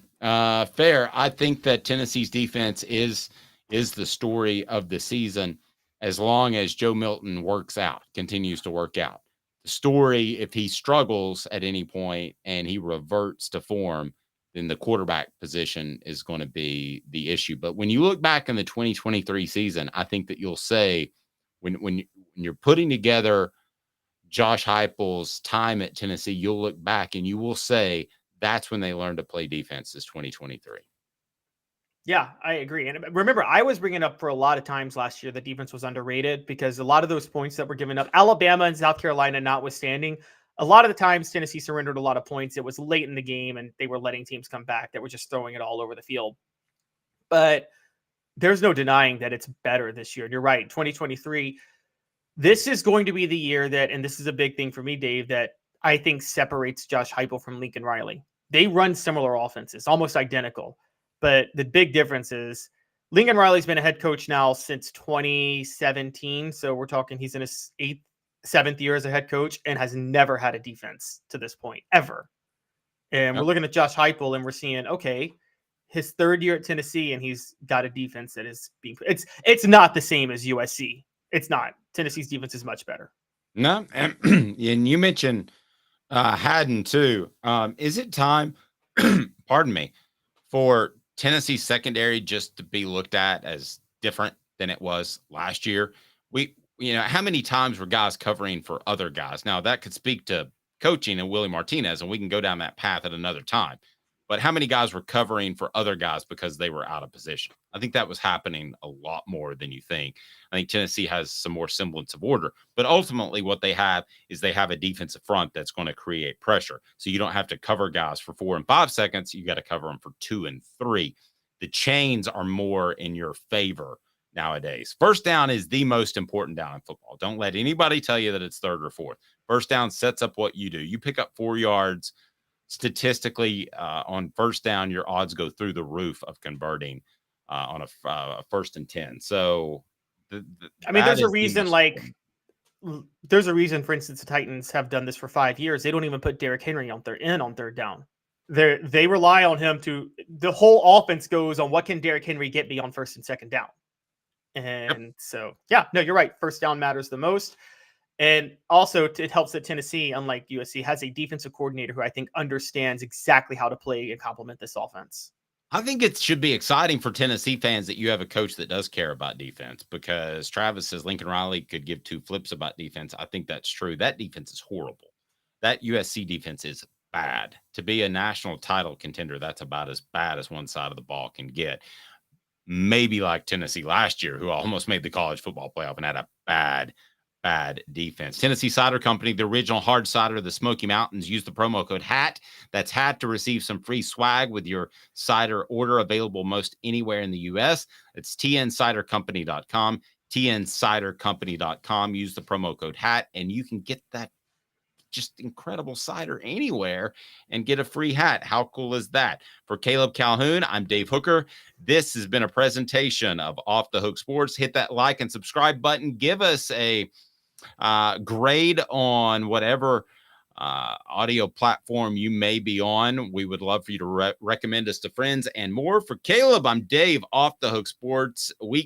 fair. I think that Tennessee's defense is the story of the season as long as Joe Milton continues to work out. The story, if he struggles at any point and he reverts to form, then the quarterback position is going to be the issue. But when you look back in the 2023 season, I think that you'll say when you're putting together Josh Heupel's time at Tennessee, you'll look back and you will say that's when they learned to play defense, is 2023. Yeah, I agree. And remember, I was bringing up for a lot of times last year the defense was underrated because a lot of those points that were given up, Alabama and South Carolina notwithstanding, a lot of the times Tennessee surrendered a lot of points. It was late in the game and they were letting teams come back that were just throwing it all over the field. But there's no denying that it's better this year. And you're right, 2023, this is going to be the year that, and this is a big thing for me, Dave, that I think separates Josh Heupel from Lincoln Riley. They run similar offenses, almost identical. But the big difference is Lincoln Riley's been a head coach now since 2017. So we're talking he's in his 7th year as a head coach and has never had a defense to this point, ever. And we're looking at Josh Heupel and we're seeing, okay, his 3rd year at Tennessee and he's got a defense that is being – it's not the same as USC. It's not. Tennessee's defense is much better. No, and you mentioned Haddon too. Is it time, pardon me, for Tennessee secondary just to be looked at as different than it was last year? How many times were guys covering for other guys? Now that could speak to coaching and Willie Martinez, and we can go down that path at another time. But how many guys were covering for other guys because they were out of position? I think that was happening a lot more than you think. I think Tennessee has some more semblance of order, but ultimately what they have is they have a defensive front that's going to create pressure. So you don't have to cover guys for 4 and 5 seconds. You got to cover them for 2 and 3. The chains are more in your favor nowadays. First down is the most important down in football. Don't let anybody tell you that it's 3rd or 4th. First down sets up what you do. You pick up 4 yards. Statistically, on first down, your odds go through the roof of converting on a 1st and 10. So, there's a reason. There's a reason. For instance, the Titans have done this for 5 years. They don't even put Derrick Henry on 3rd down. They rely on him to. The whole offense goes on what can Derrick Henry get me on 1st and 2nd down. And so, yeah, no, you're right. First down matters the most. And also it helps that Tennessee, unlike USC, has a defensive coordinator who I think understands exactly how to play and complement this offense. I think it should be exciting for Tennessee fans that you have a coach that does care about defense, because Travis says Lincoln Riley could give 2 flips about defense. I think that's true. That defense is horrible. That USC defense is bad. To be a national title contender, that's about as bad as one side of the ball can get. Maybe like Tennessee last year, who almost made the college football playoff and had a bad defense. Tennessee Cider Company, the original hard cider of the Smoky Mountains. Use the promo code HAT. That's HAT to receive some free swag with your cider order, available most anywhere in the U.S. It's tncidercompany.com, tncidercompany.com. Use the promo code HAT, and you can get that just incredible cider anywhere and get a free hat. How cool is that? For Caleb Calhoun, I'm Dave Hooker. This has been a presentation of Off the Hook Sports. Hit that like and subscribe button. Give us a grade on whatever audio platform you may be on. We would love for you to recommend us to friends and more. For Caleb, I'm Dave, Off the Hook Sports, weekday